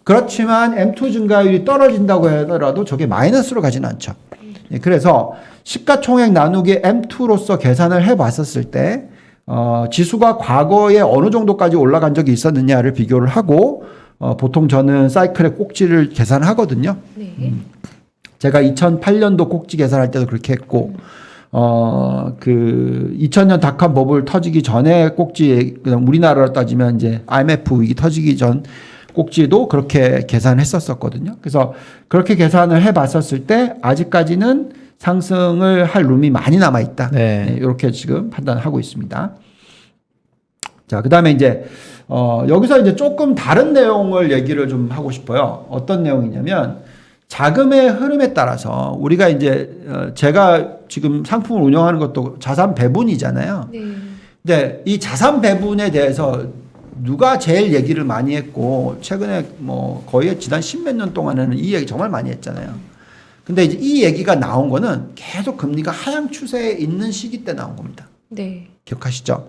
그렇지만 M2 증가율이 떨어진다고 하더라도 저게 마이너스로 가지는 않죠. 예, 그래서 시가총액 나누기 M2로서 계산을 해봤었을 때 지수가 과거에 어느 정도까지 올라간 적이 있었느냐를 비교를 하고 보통 저는 사이클의 꼭지를 계산하거든요. 네. 제가 2008년도 꼭지 계산할 때도 그렇게 했고 2000년 닷컴 버블 터지기 전에 꼭지, 그냥 우리나라로 따지면 이제 IMF 위기 터지기 전 꼭지도 그렇게 계산했었거든요. 그래서 그렇게 계산을 해봤었을 때 아직까지는 상승을 할 룸이 많이 남아 있다. 네. 네, 이렇게 지금 판단하고 있습니다. 자, 그다음에 이제 여기서 이제 조금 다른 내용을 얘기를 좀 하고 싶어요. 어떤 내용이냐면 자금의 흐름에 따라서 우리가 이제 제가 지금 상품을 운영하는 것도 자산 배분이잖아요. 네. 근데 이 자산 배분에 대해서 누가 제일 얘기를 많이 했고 최근에 뭐 거의 지난 10몇 년 동안에는 이 얘기 정말 많이 했잖아요. 근데 이제 이 얘기가 나온 거는 계속 금리가 하향 추세에 있는 시기 때 나온 겁니다. 네. 기억하시죠?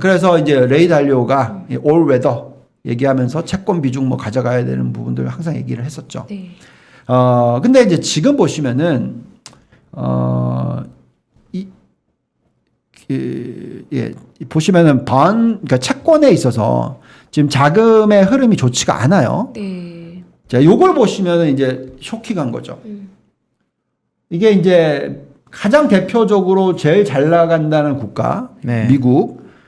그래서 이제 레이 달리오가 all weather 얘기하면서 채권 비중 뭐 가져가야 되는 부분들 항상 얘기를 했었죠. 네. 근데 이제 지금 보시면은 보시면은 그러니까 채권에 있어서 지금 자금의 흐름이 좋지가 않아요. 네. 자, 요걸 보시면은 이제 쇼킹한 거죠. 이게 이제 가장 대표적으로 제일 잘 나간다는 국가, 네.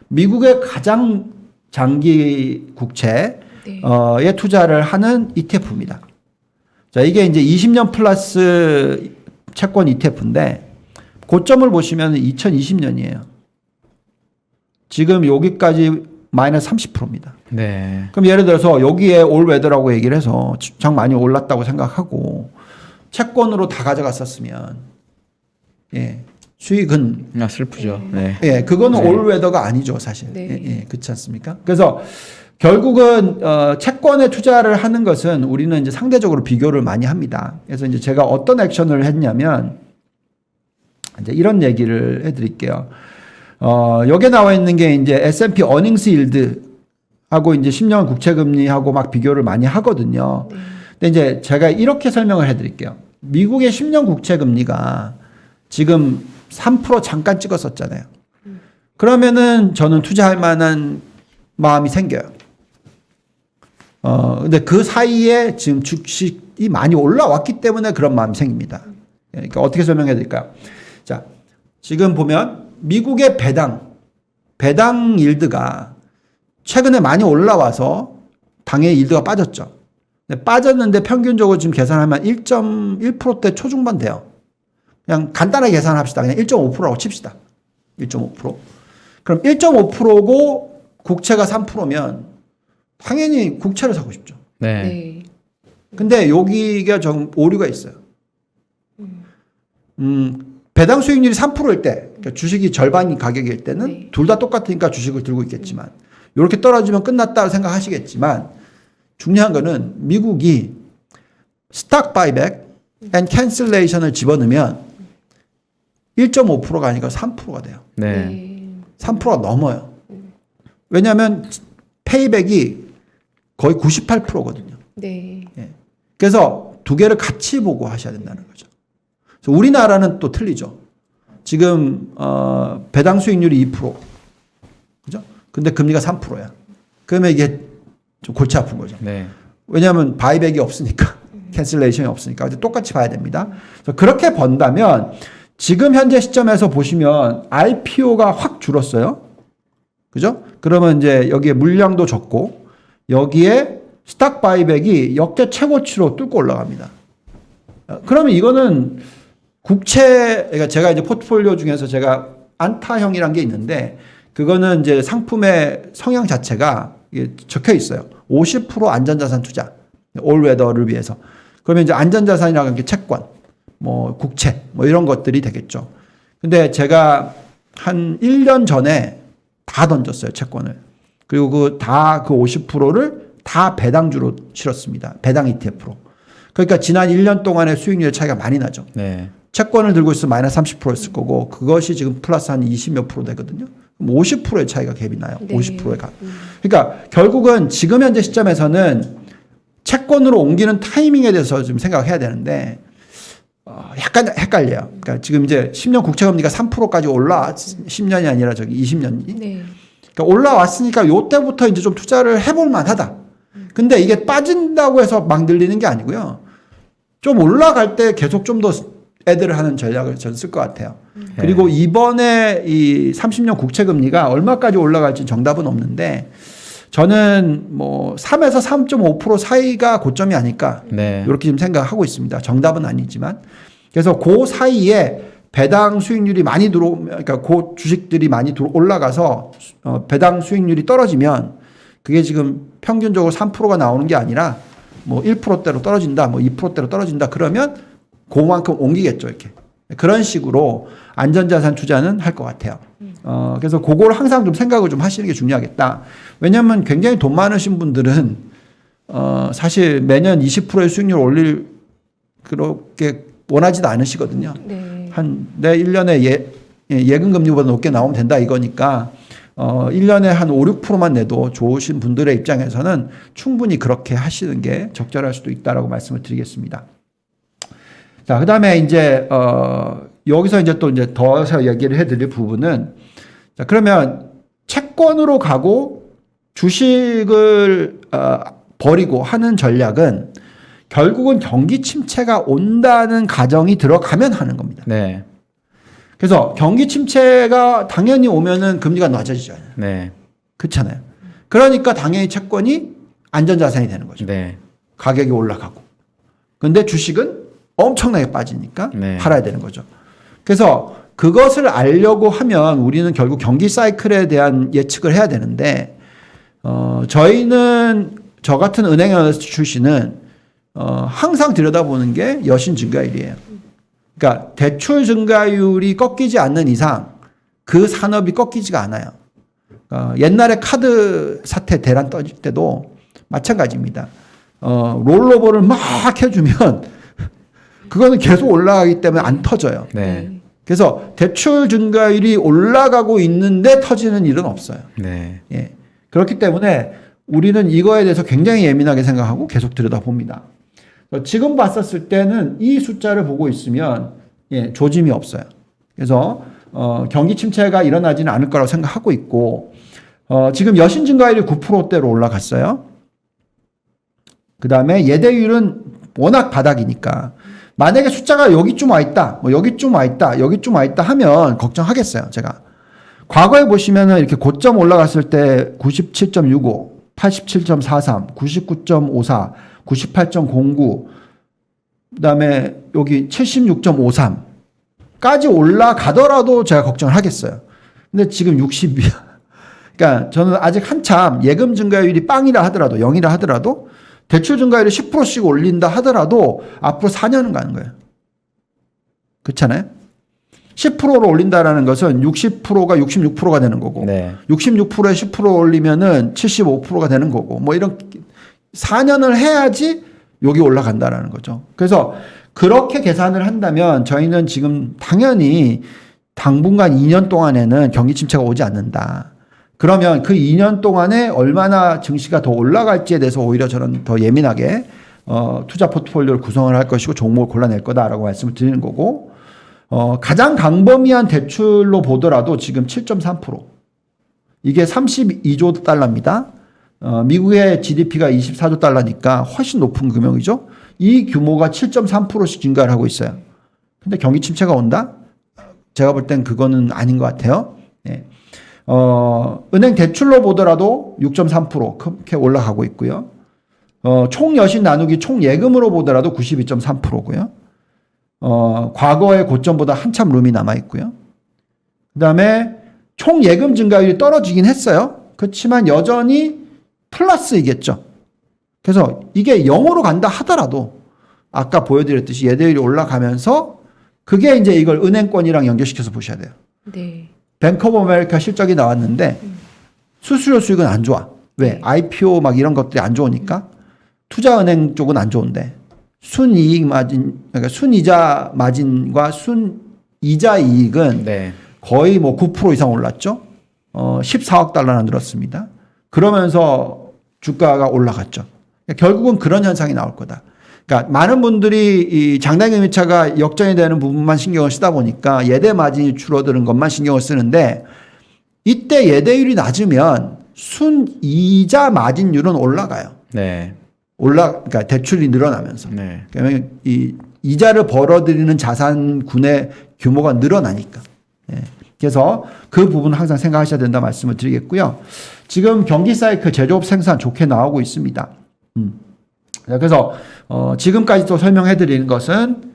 미국의 가장 장기 국채에 네. 투자를 하는 ETF입니다. 자, 이게 이제 20년 플러스 채권 ETF인데 고점을 보시면 2020년이에요. 지금 여기까지 마이너스 30%입니다. 네. 그럼 예를 들어서 여기에 올웨더라고 얘기를 해서 장 많이 올랐다고 생각하고 채권으로 다 가져갔었으면 예, 수익은 슬프죠. 네. 예, 그거는 네. 올웨더가 아니죠, 사실. 네. 예, 그렇지 않습니까? 그래서 결국은 채권에 투자를 하는 것은 우리는 이제 상대적으로 비교를 많이 합니다. 그래서 이제 제가 어떤 액션을 했냐면 이제 이런 얘기를 해드릴게요. 여기에 나와 있는 게 이제 S&P 어닝스 일드하고 이제 10년 국채금리하고 막 비교를 많이 하거든요. 네. 근데 이제 제가 이렇게 설명을 해드릴게요. 미국의 10년 국채금리가 지금 3% 잠깐 찍었었잖아요. 그러면은 저는 투자할 만한 마음이 생겨요. 근데 그 사이에 지금 주식이 많이 올라왔기 때문에 그런 마음이 생깁니다. 그러니까 어떻게 설명해 드릴까요? 자, 지금 보면 미국의 배당 일드가 최근에 많이 올라와서 당의 일드가 빠졌죠. 근데 빠졌는데 평균적으로 지금 계산하면 1.1%대 초중반 돼요. 그냥 간단하게 계산합시다. 그냥 1.5%라고 칩시다. 1.5%. 그럼 1.5%고 국채가 3%면 당연히 국채를 사고 싶죠. 네. 네. 근데 여기가 좀 오류가 있어요. 배당 수익률이 3%일 때, 그러니까 주식이 절반 가격일 때는 네. 둘 다 똑같으니까 주식을 들고 있겠지만, 이렇게 떨어지면 끝났다 생각하시겠지만, 중요한 거는 미국이 스탁 바이백 앤 캔슬레이션을 집어넣으면 1.5%가 아니라 3%가 돼요. 네. 네. 3%가 넘어요. 왜냐하면 페이백이 거의 98%거든요. 네. 그래서 두 개를 같이 보고 하셔야 된다는 거죠. 그래서 우리나라는 또 틀리죠. 지금 배당 수익률이 2%, 그죠? 근데 금리가 3%야. 그러면 이게 좀 골치 아픈 거죠. 네. 왜냐하면 바이백이 없으니까, 캔슬레이션이 없으니까. 똑같이 봐야 됩니다. 그래서 그렇게 본다면 지금 현재 시점에서 보시면 IPO가 확 줄었어요. 그죠? 그러면 이제 여기에 물량도 적고 여기에 스탁 바이백이 역대 최고치로 뚫고 올라갑니다. 그러면 이거는 국채, 그러니까 제가 이제 포트폴리오 중에서 제가 안타형이란 게 있는데 그거는 이제 상품의 성향 자체가 적혀 있어요. 50% 안전자산 투자, 올웨더를 위해서. 그러면 이제 안전자산이라고 하는 게 채권, 뭐 국채, 뭐 이런 것들이 되겠죠. 근데 제가 한 1년 전에 다 던졌어요, 채권을. 그리고 그 50%를 다 배당주로 실었습니다. 배당 ETF로. 그러니까 지난 1년 동안의 수익률의 차이가 많이 나죠. 네. 채권을 들고 있으면 마이너스 30%였을 거고 그것이 지금 플러스 한 20몇 프로 되거든요. 그럼 50%의 차이가 갭이 나요. 네. 50%의 값. 그러니까 결국은 지금 현재 시점에서는 채권으로 옮기는 타이밍에 대해서 좀 생각해야 되는데 약간 헷갈려요. 그러니까 지금 이제 10년 국채금리가 3%까지 10년이 아니라 저기 20년이. 네. 그러니까 올라왔으니까 요때부터 이제 좀 투자를 해볼 만하다. 근데 이게 빠진다고 해서 막 늘리는 게 아니고요. 좀 올라갈 때 계속 좀 더 애들을 하는 전략을 저는 쓸 것 같아요. 그리고 이번에 이 30년 국채금리가 얼마까지 올라갈지 정답은 없는데 저는 뭐 3에서 3.5% 사이가 고점이 아닐까. 네. 이렇게 지금 생각하고 있습니다. 정답은 아니지만. 그래서 그 사이에 배당 수익률이 많이 그러니까 그 주식들이 많이 올라가서 배당 수익률이 떨어지면 그게 지금 평균적으로 3%가 나오는 게 아니라 뭐 1%대로 떨어진다, 뭐 2%대로 떨어진다 그러면 그만큼 옮기겠죠, 이렇게. 그런 식으로 안전자산 투자는 할 것 같아요. 그래서 그걸 항상 좀 생각을 좀 하시는 게 중요하겠다. 왜냐하면 굉장히 돈 많으신 분들은 사실 매년 20%의 수익률 올릴 그렇게 원하지도 않으시거든요. 네. 내 1년에 예금 금리보다 높게 나오면 된다 이거니까 1년에 한 5, 6%만 내도 좋으신 분들의 입장에서는 충분히 그렇게 하시는 게 적절할 수도 있다라고 말씀을 드리겠습니다. 자, 그다음에 이제 여기서 이제 또 이제 더 얘기를 해드릴 부분은 자, 그러면 채권으로 가고 주식을 버리고 하는 전략은 결국은 경기 침체가 온다는 가정이 들어가면 하는 겁니다. 네. 그래서 경기 침체가 당연히 오면은 금리가 낮아지잖아요. 네. 그렇잖아요. 그러니까 당연히 채권이 안전자산이 되는 거죠. 네. 가격이 올라가고. 근데 주식은 엄청나게 빠지니까 네. 팔아야 되는 거죠. 그래서 그것을 알려고 하면 우리는 결국 경기 사이클에 대한 예측을 해야 되는데 저희는 저 같은 은행 애널리스트 출신은 항상 들여다보는 게 여신 증가율이에요. 그러니까 대출 증가율이 꺾이지 않는 이상 그 산업이 꺾이지가 않아요. 옛날에 카드 사태 대란 떠질 때도 마찬가지입니다. 롤오버를 막 해주면 그거는 계속 올라가기 때문에 안 터져요. 네. 그래서 대출 증가율이 올라가고 있는데 터지는 일은 없어요. 네. 예. 그렇기 때문에 우리는 이거에 대해서 굉장히 예민하게 생각하고 계속 들여다봅니다. 지금 봤었을 때는 이 숫자를 보고 있으면 조짐이 없어요. 그래서 경기 침체가 일어나지는 않을 거라고 생각하고 있고 지금 여신 증가율이 9%대로 올라갔어요. 그 다음에 예대율은 워낙 바닥이니까 만약에 숫자가 여기쯤 와 있다, 뭐 여기쯤 와 있다, 여기쯤 와 있다 하면 걱정하겠어요, 제가. 과거에 보시면은 이렇게 고점 올라갔을 때 97.65, 87.43, 99.54, 98.09, 그다음에 여기 76.53까지 올라가더라도 제가 걱정을 하겠어요. 근데 지금 60이야. 그러니까 저는 아직 한참 예금 증가율이 빵이라 하더라도 0이라 하더라도 대출 증가율을 10%씩 올린다 하더라도 앞으로 4년은 가는 거예요. 그렇잖아요? 10%로 올린다라는 것은 60%가 66%가 되는 거고, 네. 66%에 10% 올리면은 75%가 되는 거고, 뭐 이런 4년을 해야지 여기 올라간다라는 거죠. 그래서 그렇게 계산을 한다면 저희는 지금 당연히 당분간 2년 동안에는 경기 침체가 오지 않는다. 그러면 그 2년 동안에 얼마나 증시가 더 올라갈지에 대해서 오히려 저는 더 예민하게 투자 포트폴리오를 구성을 할 것이고 종목을 골라낼 거다라고 말씀을 드리는 거고, 가장 광범위한 대출로 보더라도 지금 7.3%. 이게 32조 달러입니다. 미국의 GDP가 24조 달러니까 훨씬 높은 금액이죠. 이 규모가 7.3%씩 증가를 하고 있어요. 근데 경기 침체가 온다? 제가 볼 땐 그거는 아닌 것 같아요. 네. 은행 대출로 보더라도 6.3% 그렇게 올라가고 있고요. 총 여신 나누기 총 예금으로 보더라도 92.3%고요. 과거의 고점보다 한참 룸이 남아 있고요. 그다음에 총 예금 증가율이 떨어지긴 했어요. 그렇지만 여전히 플러스이겠죠. 그래서 이게 0으로 간다 하더라도 아까 보여드렸듯이 예대율이 올라가면서 그게 이제 이걸 은행권이랑 연결시켜서 보셔야 돼요. 네. 뱅크 오브 아메리카 실적이 나왔는데 수수료 수익은 안 좋아. 왜? IPO 막 이런 것들이 안 좋으니까. 투자은행 쪽은 안 좋은데 순이익 마진, 그러니까 순이자 마진과 순이자 이익은 네. 거의 뭐 9% 이상 올랐죠. 14억 달러나 늘었습니다. 그러면서 주가가 올라갔죠. 결국은 그런 현상이 나올 거다. 그러니까 많은 분들이 이 장단금리차가 역전이 되는 부분만 신경을 쓰다 보니까 예대 마진이 줄어드는 것만 신경을 쓰는데 이때 예대율이 낮으면 순이자 마진율은 올라가요. 네. 그러니까 대출이 늘어나면서. 네. 그러면 이 이자를 벌어들이는 자산군의 규모가 늘어나니까. 예. 그래서 그 부분 항상 생각하셔야 된다 말씀을 드리겠고요. 지금 경기 사이클 제조업 생산 좋게 나오고 있습니다. 그래서 지금까지 또 설명해 드리는 것은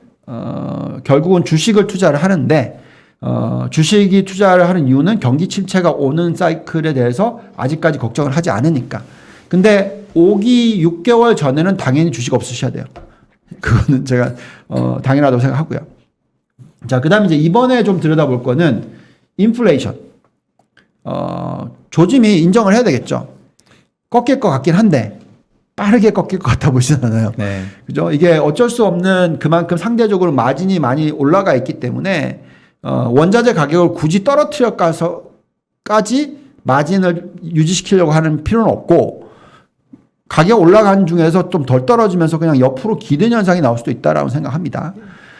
결국은 주식을 투자를 하는데 주식이 투자를 하는 이유는 경기 침체가 오는 사이클에 대해서 아직까지 걱정을 하지 않으니까. 근데 오기 6개월 전에는 당연히 주식 없으셔야 돼요. 그거는 제가 당연하다고 생각하고요. 자, 그다음에 이제 이번에 좀 들여다볼 거는 인플레이션. 조짐이 인정을 해야 되겠죠. 꺾일 것 같긴 한데 빠르게 꺾일 것 같아 보이진 않아요. 네. 그죠? 이게 어쩔 수 없는 그만큼 상대적으로 마진이 많이 올라가 있기 때문에 원자재 가격을 굳이 떨어뜨려까지 마진을 유지시키려고 하는 필요는 없고 가격 올라간 중에서 좀 덜 떨어지면서 그냥 옆으로 기대는 현상이 나올 수도 있다라고 생각합니다.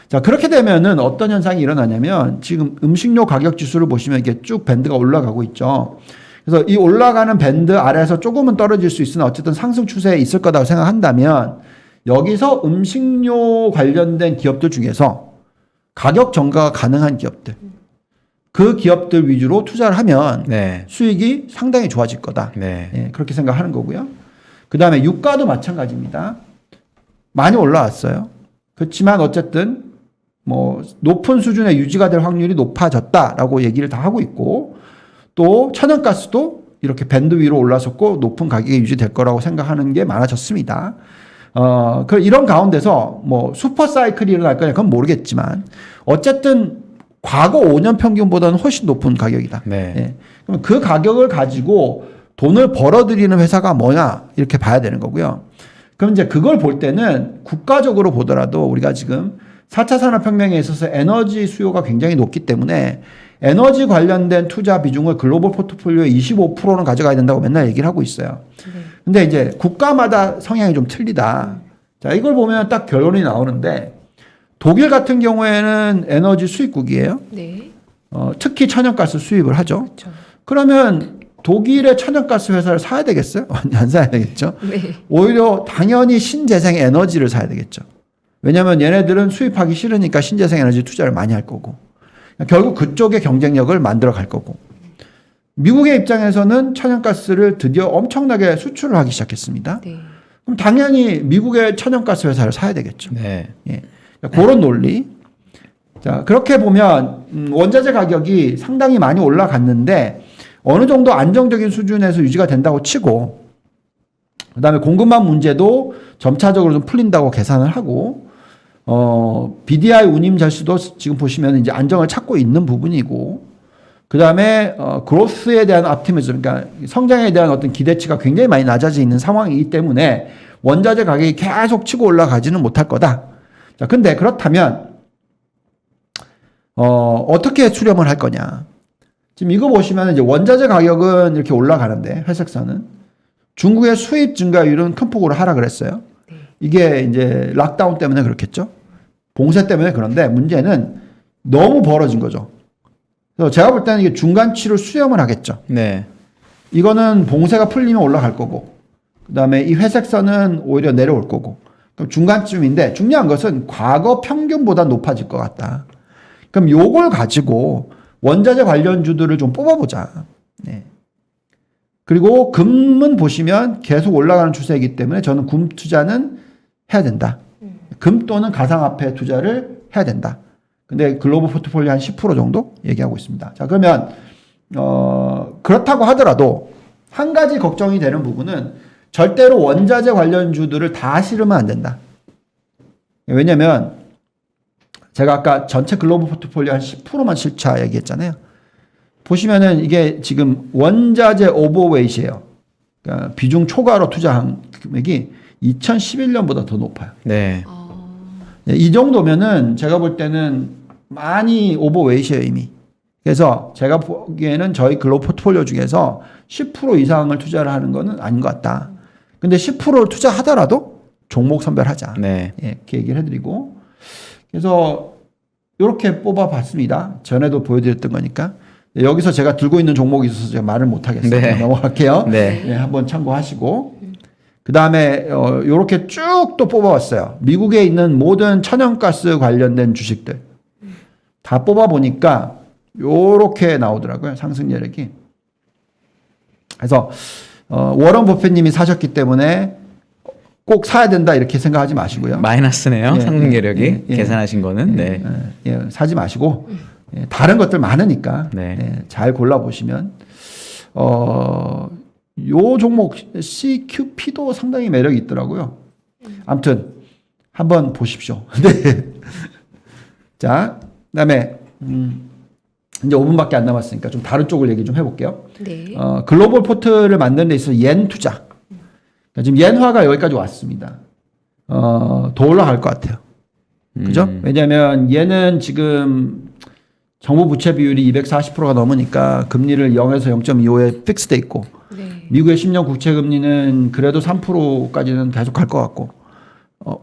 자, 그렇게 되면은 어떤 현상이 일어나냐면 지금 음식료 가격 지수를 보시면 이게 쭉 밴드가 올라가고 있죠. 그래서 이 올라가는 밴드 아래에서 조금은 떨어질 수 있으나 어쨌든 상승 추세에 있을 거라고 생각한다면 여기서 음식료 관련된 기업들 중에서 가격 전가가 가능한 기업들, 그 기업들 위주로 투자를 하면 네. 수익이 상당히 좋아질 거다. 네. 예, 그렇게 생각하는 거고요. 그 다음에 유가도 마찬가지입니다. 많이 올라왔어요. 그렇지만 어쨌든 뭐 높은 수준에 유지가 될 확률이 높아졌다라고 얘기를 다 하고 있고 또 천연가스도 이렇게 밴드 위로 올라섰고 높은 가격이 유지될 거라고 생각하는 게 많아졌습니다. 이런 가운데서 뭐 슈퍼사이클이 일어날 거냐 그건 모르겠지만 어쨌든 과거 5년 평균보다는 훨씬 높은 가격이다. 네. 예. 그럼 그 가격을 가지고 돈을 벌어들이는 회사가 뭐냐 이렇게 봐야 되는 거고요. 그럼 이제 그걸 볼 때는 국가적으로 보더라도 우리가 지금 4차 산업혁명에 있어서 에너지 수요가 굉장히 높기 때문에 에너지 관련된 투자 비중을 글로벌 포트폴리오의 25%는 가져가야 된다고 맨날 얘기를 하고 있어요. 근데 이제 국가마다 성향이 좀 틀리다. 자, 이걸 보면 딱 결론이 나오는데 독일 같은 경우에는 에너지 수입국이에요. 네. 특히 천연가스 수입을 하죠. 그렇죠. 그러면 독일의 천연가스 회사를 사야 되겠어요? 안 사야 되겠죠. 네. 오히려 당연히 신재생 에너지를 사야 되겠죠. 왜냐하면 얘네들은 수입하기 싫으니까 신재생 에너지 투자를 많이 할 거고 결국 그쪽의 경쟁력을 만들어 갈 거고 미국의 입장에서는 천연가스를 드디어 엄청나게 수출을 하기 시작했습니다. 네. 그럼 당연히 미국의 천연가스 회사를 사야 되겠죠. 네. 예. 그런 논리. 자, 그렇게 보면 원자재 가격이 상당히 많이 올라갔는데 어느 정도 안정적인 수준에서 유지가 된다고 치고 그다음에 공급망 문제도 점차적으로 좀 풀린다고 계산을 하고 BDI 운임 절수도 지금 보시면 이제 안정을 찾고 있는 부분이고 그다음에 그로스에 대한 optimism, 그러니까 성장에 대한 어떤 기대치가 굉장히 많이 낮아져 있는 상황이기 때문에 원자재 가격이 계속 치고 올라가지는 못할 거다. 자, 근데 그렇다면 어떻게 수렴을 할 거냐? 지금 이거 보시면 이제 원자재 가격은 이렇게 올라가는데 회색선은 중국의 수입 증가율은 큰 폭으로 하락을 했어요. 이게 이제 락다운 때문에 그렇겠죠. 봉쇄 때문에 그런데 문제는 너무 벌어진 거죠. 그래서 제가 볼 때는 이게 중간치를 수렴을 하겠죠. 네. 이거는 봉쇄가 풀리면 올라갈 거고, 그 다음에 이 회색선은 오히려 내려올 거고, 그럼 중간쯤인데 중요한 것은 과거 평균보다 높아질 것 같다. 그럼 요걸 가지고 원자재 관련주들을 좀 뽑아보자. 네. 그리고 금은 보시면 계속 올라가는 추세이기 때문에 저는 금 투자는 해야 된다. 금 또는 가상화폐 투자를 해야 된다. 근데 글로벌 포트폴리오 한 10% 정도 얘기하고 있습니다. 자, 그러면 그렇다고 하더라도 한 가지 걱정이 되는 부분은 절대로 원자재 관련주들을 다 실으면 안 된다. 왜냐면 제가 아까 전체 글로벌 포트폴리오 한 10%만 실차 얘기했잖아요. 보시면은 이게 지금 원자재 오버웨이트예요. 그러니까 비중 초과로 투자한 금액이 2011년보다 더 높아요. 네. 이 정도면은 제가 볼 때는 많이 오버웨이트예요, 이미. 그래서 제가 보기에는 저희 글로벌 포트폴리오 중에서 10% 이상을 투자를 하는 거는 아닌 것 같다. 근데 10%를 투자하더라도 종목 선별하자. 네. 예, 이렇게 얘기를 해드리고. 그래서 이렇게 뽑아봤습니다. 전에도 보여드렸던 거니까. 여기서 제가 들고 있는 종목이 있어서 제가 말을 못하겠어요. 네. 넘어갈게요. 네. 네, 한번 참고하시고. 그 다음에 이렇게 쭉 또 뽑아왔어요. 미국에 있는 모든 천연가스 관련된 주식들 다 뽑아보니까 요렇게 나오더라고요. 상승 여력이. 그래서 워런 버핏님이 사셨기 때문에 꼭 사야 된다 이렇게 생각하지 마시고요. 마이너스네요. 예, 상승 여력이 예, 예. 계산하신 거는. 네. 사지 마시고 다른 것들 많으니까 네. 잘 골라보시면 요 종목 CQP도 상당히 매력이 있더라고요. 아무튼 한번 보십시오. 네. 자, 그다음에 이제 5분밖에 안 남았으니까 좀 다른 쪽을 얘기 좀 해볼게요. 네. 글로벌 포트를 만드는 데 있어서 옌 투자. 그러니까 지금 옌화가 여기까지 왔습니다. 더 올라갈 것 같아요. 그죠? 왜냐하면 얘는 지금 정부 부채 비율이 240%가 넘으니까 금리를 0에서 0.25에 픽스돼 있고 네. 미국의 10년 국채 금리는 그래도 3%까지는 계속 갈 것 같고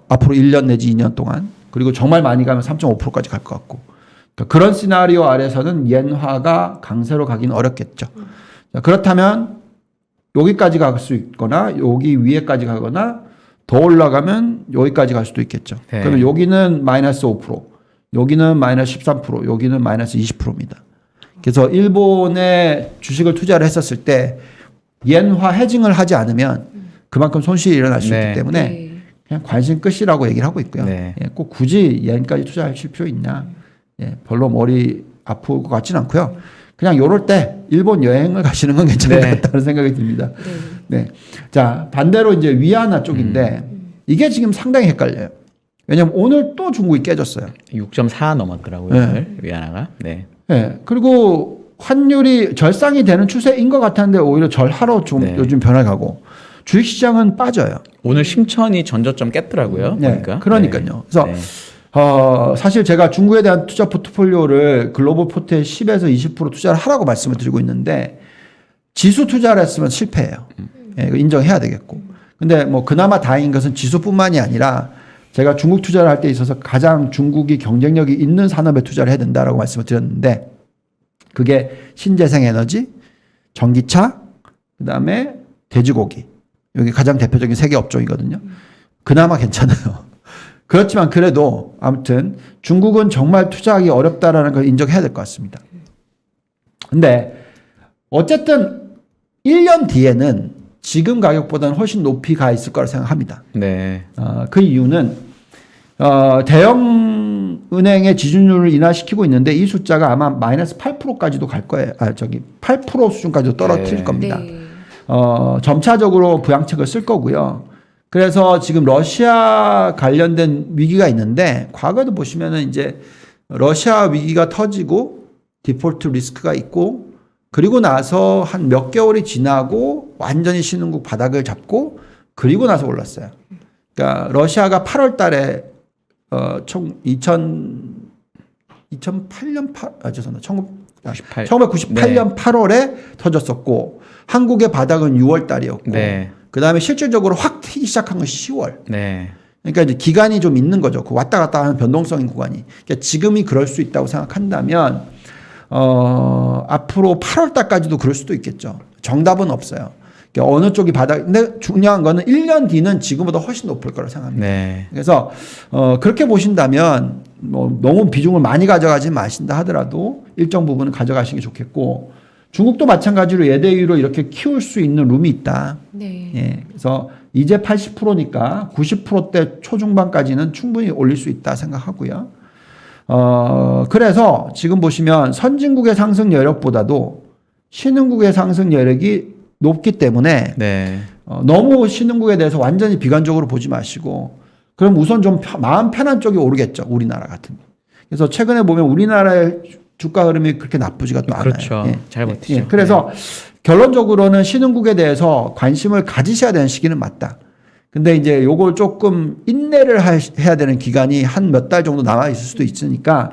앞으로 1년 내지 2년 동안 그리고 정말 많이 가면 3.5%까지 갈 것 같고 그러니까 그런 시나리오 아래서는 옌화가 강세로 가긴 어렵겠죠. 자, 그렇다면 여기까지 갈 수 있거나 여기 위에까지 가거나 더 올라가면 여기까지 갈 수도 있겠죠. 네. 그러면 여기는 마이너스 5%, 여기는 마이너스 13%, 여기는 마이너스 20%입니다. 그래서 일본에 주식을 투자를 했었을 때 옌화 해징을 하지 않으면 그만큼 손실이 일어날 수 네. 있기 때문에 네. 그냥 관심 끝이라고 얘기를 하고 있고요. 네. 예, 꼭 굳이 얘까지 투자하실 필요 있냐? 예, 별로 머리 아플 것 같지는 않고요. 그냥 요럴 때 일본 여행을 가시는 건 괜찮을 것 같다는 생각이 듭니다. 네. 자, 반대로 이제 위안화 쪽인데 이게 지금 상당히 헷갈려요. 왜냐면 오늘 또 중국이 깨졌어요. 6.4 넘었더라고요. 네. 오늘 위안화가. 네. 네. 그리고 환율이 절상이 되는 추세인 것 같았는데 오히려 절하로 좀 네. 요즘 변해가고 주식시장은 빠져요. 오늘 심천이 전저점 깼더라고요. 네. 보니까. 그러니까요. 그래서 네. 사실 제가 중국에 대한 투자 포트폴리오를 글로벌 포트에 10에서 20% 투자를 하라고 말씀을 드리고 있는데 지수 투자를 했으면 실패해요. 예, 이거 인정해야 되겠고. 근데 뭐 그나마 다행인 것은 지수뿐만이 아니라 제가 중국 투자를 할 때 있어서 가장 중국이 경쟁력이 있는 산업에 투자를 해야 된다라고 말씀을 드렸는데 그게 신재생에너지, 전기차, 그다음에 돼지고기. 여기 가장 대표적인 세 개 업종이거든요. 그나마 괜찮아요. 그렇지만 그래도 아무튼 중국은 정말 투자하기 어렵다라는 걸 인정해야 될 것 같습니다. 근데 어쨌든 1년 뒤에는 지금 가격보다는 훨씬 높이 가 있을 거라 생각합니다. 네. 그 이유는 대형 은행의 지준율을 인하시키고 있는데 이 숫자가 아마 마이너스 8%까지도 갈 거예요. 8% 수준까지도 떨어뜨릴 네. 겁니다. 점차적으로 부양책을 쓸 거고요. 그래서 지금 러시아 관련된 위기가 있는데 과거에도 보시면은 이제 러시아 위기가 터지고 디폴트 리스크가 있고 그리고 나서 한 몇 개월이 지나고 완전히 신흥국 바닥을 잡고 그리고 나서 올랐어요. 그러니까 러시아가 8월 달에 1998년 8월에 터졌었고 한국의 바닥은 6월 달이었고 네. 그다음에 실질적으로 확 튀기 시작한 건 10월. 네. 그러니까 이제 기간이 좀 있는 거죠. 그 왔다 갔다 하는 변동성인 구간이. 그러니까 지금이 그럴 수 있다고 생각한다면 앞으로 8월 달까지도 그럴 수도 있겠죠. 정답은 없어요. 그러니까 어느 쪽이 바닥. 근데 중요한 거는 1년 뒤는 지금보다 훨씬 높을 거라고 생각합니다. 네. 그래서 그렇게 보신다면 뭐 너무 비중을 많이 가져가지 마신다 하더라도 일정 부분은 가져가시는 게 좋겠고 중국도 마찬가지로 예대위로 이렇게 키울 수 있는 룸이 있다. 네. 예, 그래서 이제 80%니까 90%대 초중반까지는 충분히 올릴 수 있다 생각하고요. 그래서 지금 보시면 선진국의 상승 여력보다도 신흥국의 상승 여력이 높기 때문에 네. 너무 신흥국에 대해서 완전히 비관적으로 보지 마시고 그럼 우선 좀 마음 편한 쪽이 오르겠죠. 우리나라 같은. 그래서 최근에 보면 우리나라의 주가 흐름이 그렇게 나쁘지가 또 않아요. 그렇죠. 예. 잘 버티죠. 예. 그래서 결론적으로는 신흥국에 대해서 관심을 가지셔야 되는 시기는 맞다. 근데 이제 요걸 조금 인내를 해야 되는 기간이 한 몇 달 정도 남아 있을 수도 있으니까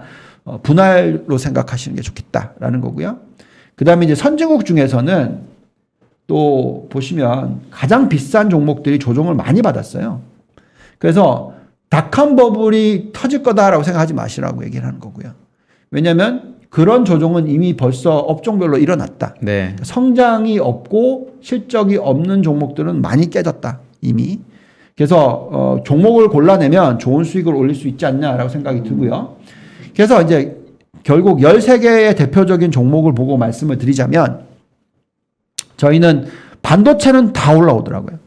분할로 생각하시는 게 좋겠다라는 거고요. 그다음에 이제 선진국 중에서는 또 보시면 가장 비싼 종목들이 조정을 많이 받았어요. 그래서 닷컴 버블이 터질 거다라고 생각하지 마시라고 얘기를 하는 거고요. 왜냐하면 그런 조정은 이미 벌써 업종별로 일어났다. 네. 성장이 없고 실적이 없는 종목들은 많이 깨졌다. 이미. 그래서 종목을 골라내면 좋은 수익을 올릴 수 있지 않냐라고 생각이 들고요. 그래서 이제 결국 13개의 대표적인 종목을 보고 말씀을 드리자면 저희는 반도체는 다 올라오더라고요.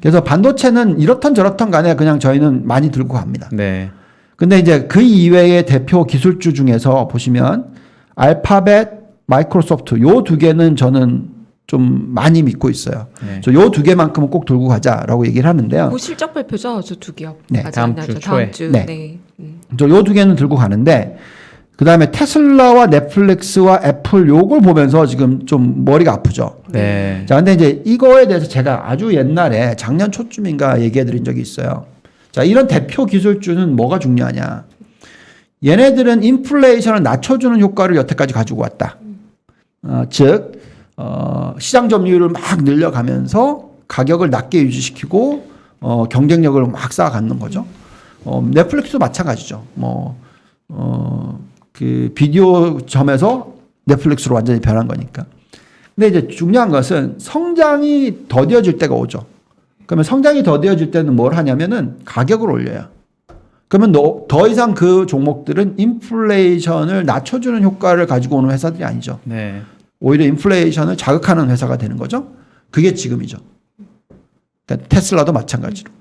그래서 반도체는 이렇던 저렇던 간에 그냥 저희는 많이 들고 갑니다. 네. 근데 이제 그 이외의 대표 기술주 중에서 보시면 알파벳, 마이크로소프트 요 두 개는 저는 좀 많이 믿고 있어요. 네. 요 두 개만큼은 꼭 들고 가자라고 얘기를 하는데요. 뭐 실적 발표죠, 저 두 개요. 네. 아직 다음 안 나죠. 주 다음 초에. 주. 네. 네. 저 요 두 개는 들고 가는데 그다음에 테슬라와 넷플릭스와 애플 요걸 보면서 지금 좀 머리가 아프죠. 네. 자, 근데 이제 이거에 대해서 제가 아주 옛날에 작년 초쯤인가 얘기해 드린 적이 있어요. 자, 이런 대표 기술주는 뭐가 중요하냐. 얘네들은 인플레이션을 낮춰주는 효과를 여태까지 가지고 왔다. 즉, 시장 점유율을 막 늘려가면서 가격을 낮게 유지시키고, 경쟁력을 막 쌓아가는 거죠. 넷플릭스도 마찬가지죠. 그 비디오점에서 넷플릭스로 완전히 변한 거니까. 근데 이제 중요한 것은 성장이 더뎌질 때가 오죠. 그러면 성장이 더뎌질 때는 뭘 하냐면은 가격을 올려요. 그러면 더 이상 그 종목들은 인플레이션을 낮춰주는 효과를 가지고 오는 회사들이 아니죠. 네. 오히려 인플레이션을 자극하는 회사가 되는 거죠. 그게 지금이죠. 그러니까 테슬라도 마찬가지로.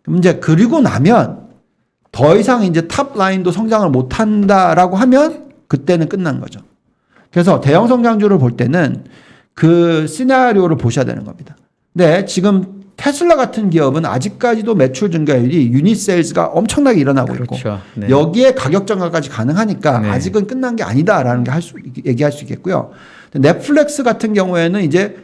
그럼 이제 그리고 나면 더 이상 이제 탑 라인도 성장을 못 한다라고 하면 그때는 끝난 거죠. 그래서 대형 성장주를 볼 때는 그 시나리오를 보셔야 되는 겁니다. 근데 지금 테슬라 같은 기업은 아직까지도 매출 증가율이 유닛 세일즈가 엄청나게 일어나고 있고 그렇죠. 네. 여기에 가격 정가까지 가능하니까 네. 아직은 끝난 게 아니다라는 게 얘기할 수 있겠고요. 넷플릭스 같은 경우에는 이제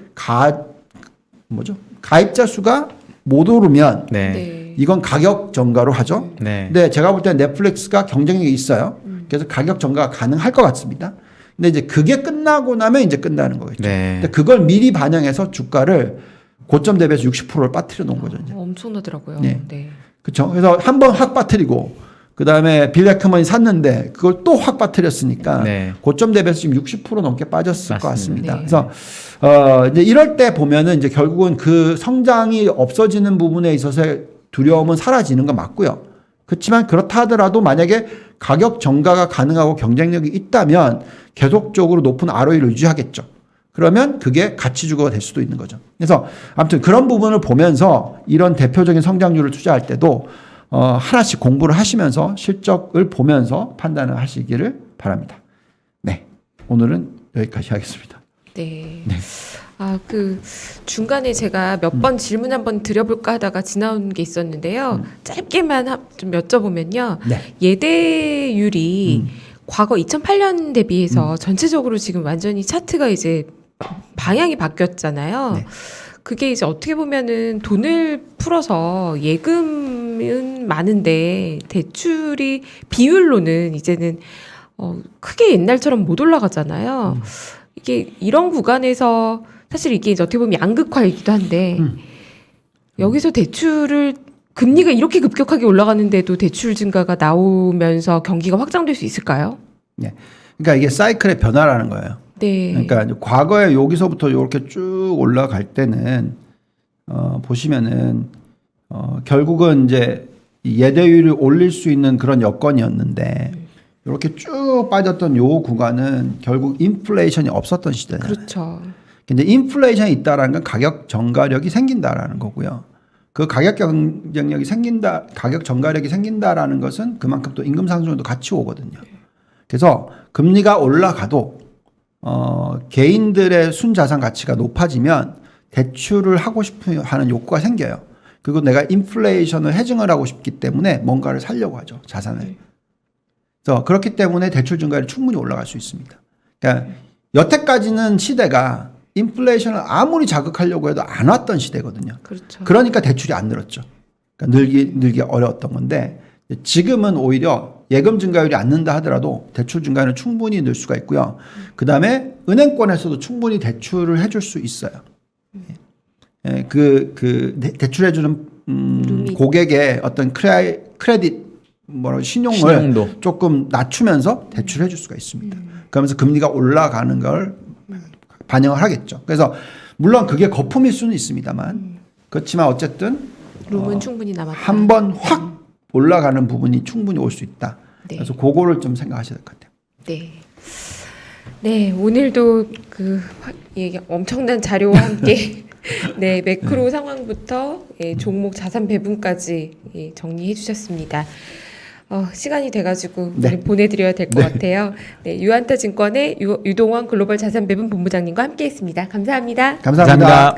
가입자 수가 못 오르면 네. 네. 이건 가격 정가로 하죠. 네. 근데 제가 볼 때는 넷플릭스가 경쟁력이 있어요. 그래서 가격 정가가 가능할 것 같습니다. 근데 이제 그게 끝나고 나면 이제 끝나는 거겠죠. 네. 근데 그걸 미리 반영해서 주가를 고점 대비해서 60%를 빠뜨려 놓은 거죠. 이제. 엄청나더라고요. 네. 네. 그렇죠. 그래서 한 번 확 빠뜨리고 그다음에 빌 에크먼이 샀는데 그걸 또 확 빠뜨렸으니까 네. 고점 대비해서 지금 60% 넘게 빠졌을 것 맞습니다. 같습니다. 네. 그래서 이제 이럴 때 보면은 이제 결국은 그 성장이 없어지는 부분에 있어서의 두려움은 사라지는 건 맞고요. 그렇지만 그렇다 하더라도 만약에 가격 정가가 가능하고 경쟁력이 있다면 계속적으로 높은 ROE를 유지하겠죠. 그러면 그게 가치주거가 될 수도 있는 거죠. 그래서 아무튼 그런 부분을 보면서 이런 대표적인 성장률을 투자할 때도 하나씩 공부를 하시면서 실적을 보면서 판단을 하시기를 바랍니다. 네. 오늘은 여기까지 하겠습니다. 네. 아, 그 중간에 제가 몇 번 질문 한번 드려볼까 하다가 지나온 게 있었는데요. 짧게만 좀 여쭤보면요. 네. 예대율이 과거 2008년 대비해서 전체적으로 지금 완전히 차트가 이제 방향이 바뀌었잖아요. 네. 그게 이제 어떻게 보면은 돈을 풀어서 예금은 많은데 대출이 비율로는 이제는 크게 옛날처럼 못 올라가잖아요. 이게 이런 구간에서 사실 이게 이제 어떻게 보면 양극화이기도 한데 여기서 대출을 금리가 이렇게 급격하게 올라가는데도 대출 증가가 나오면서 경기가 확장될 수 있을까요? 네. 그러니까 이게 사이클의 변화라는 거예요. 네. 그러니까 이제 과거에 여기서부터 이렇게 쭉 올라갈 때는 보시면은 결국은 이제 예대율을 올릴 수 있는 그런 여건이었는데 이렇게 쭉 빠졌던 요 구간은 결국 인플레이션이 없었던 시대잖아요. 그렇죠. 근데 인플레이션이 있다라는 건 가격 정가력이 생긴다라는 거고요. 그 가격 경쟁력이 생긴다, 가격 정가력이 생긴다라는 것은 그만큼 또 임금 상승도 같이 오거든요. 그래서 금리가 올라가도 개인들의 순자산 가치가 높아지면 대출을 하고 싶어 하는 욕구가 생겨요. 그리고 내가 인플레이션을 헤징을 하고 싶기 때문에 뭔가를 살려고 하죠, 자산을. 그래서 그렇기 때문에 대출 증가율이 충분히 올라갈 수 있습니다. 그러니까 여태까지는 시대가 인플레이션을 아무리 자극하려고 해도 안 왔던 시대거든요. 그렇죠. 그러니까 대출이 안 늘었죠. 그러니까 늘기 어려웠던 건데 지금은 오히려 예금 증가율이 안 는다 하더라도 대출 증가율은 충분히 늘 수가 있고요. 그다음에 은행권에서도 충분히 대출을 해줄 수 있어요. 예, 대출해주는 고객의 어떤 크레딧 신용을 신용도. 조금 낮추면서 대출해 줄 수가 있습니다. 그러면서 금리가 올라가는 걸 반영을 하겠죠. 그래서 물론 그게 거품일 수는 있습니다만 그렇지만 어쨌든 룸은 충분히 남았다. 한 번 확 올라가는 부분이 충분히 올 수 있다. 네. 그래서 그거를 좀 생각하셔야 될 것 같아요. 네. 네, 오늘도 엄청난 자료와 함께 네, 매크로 상황부터 종목 자산 배분까지 정리해 주셨습니다. 시간이 돼가지고 네. 보내드려야 될 것 같아요. 네, 유한타 증권의 유동원 글로벌 자산 배분 본부장님과 함께했습니다. 감사합니다. 감사합니다.